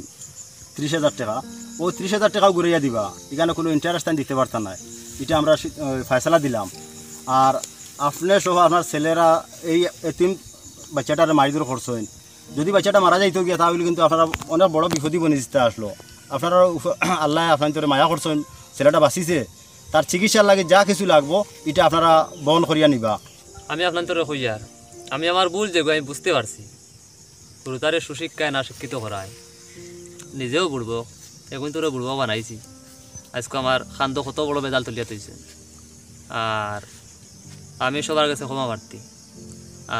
30,000 টাকা ও 30,000 টাকাও ঘুরাইয়া দিবা এখানে কোনো ইন্টারেস্ট দিতে পারতাম না এটা আমরা ফয়সালা দিলাম আর আপনি সহ আপনার ছেলেরা এই এতিম বাচ্চাটার মারিদুর করছেন যদি বাচ্চাটা মারা যাইতো গিয়া তাহলে কিন্তু আপনারা অনেক বড় বিপদী বনিতে আসলো আপনারা আল্লাহ আপনার মায়া করছেন ছেলেটা বাঁচিছে তার চিকিৎসার লাগে যা কিছু লাগবো এটা আপনারা বহন করিয়া নিবা আমি আপনার তোর হইয়ার আমি আমার ভুল যে আমি বুঝতে পারছি গুরুতারে সুশিক্ষায় না শিক্ষিত করায় নিজেও বুড়বো এখন তোরা বুড়বো বানাইছি আজকে আমার খান্দ কত বড় বেজাল তুলিয়া তুইছে আর আমি সবার কাছে ক্ষমা প্রার্থী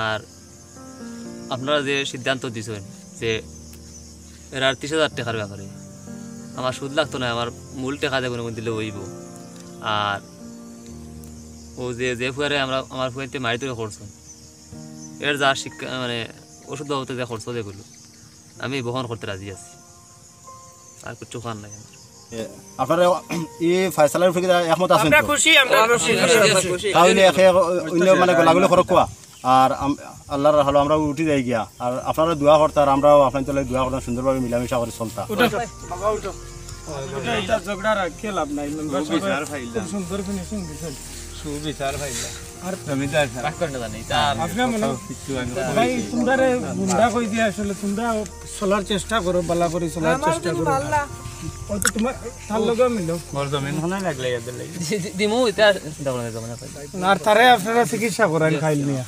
আর আপনারা যে সিদ্ধান্ত দিয়েছেন যে এরা 30,000 টাকার ব্যাপারে আমার সুদ লাগতো না আমার মূল টাকা দেবো দিলে হইব আর ও যে ফুয়ারে আমার ফুয়াইতে মারি তৈরি করছো এর যা শিক্ষা মানে ওষুধ বাবুতে যা খরচ যেগুলো আমি বহন করতে রাজি আছি আর কিছু খান নাই আপনারা এই ফয়সালার উপরে একমত আছেন আমরা খুশি তাহলে অন্য মানে গলাগুলো খরচ কোয়া আর আল্লাহর হলো আমরা উঠি যাই গিয়া আর আপনারা দোয়া করতে আর আমরাও আপনাদের তলে দোয়া করতাম সুন্দরভাবে মিলামিশা করে চলতা বাবা উঠো এটা ঝগড়া রাখে লাভ নাই মেম্বার খুব সুন্দর ফিনিশিং দিছেন সুবিচার ভাইলা আর জমিদার রাখ করে জানি আপনি মনে ভাই তোমরা গুন্ডা কই দিয়া আসলে তোমরা চলার চেষ্টা করো বালা করে চলার চেষ্টা করো ও তো তোমার তার লগে মিলো মোর জমিন হনা লাগলে ইয়াদের লাগি দিমু এটা চিন্তা করে জমিন আর তারে আপনারা চিকিৎসা করেন খাইল নিয়া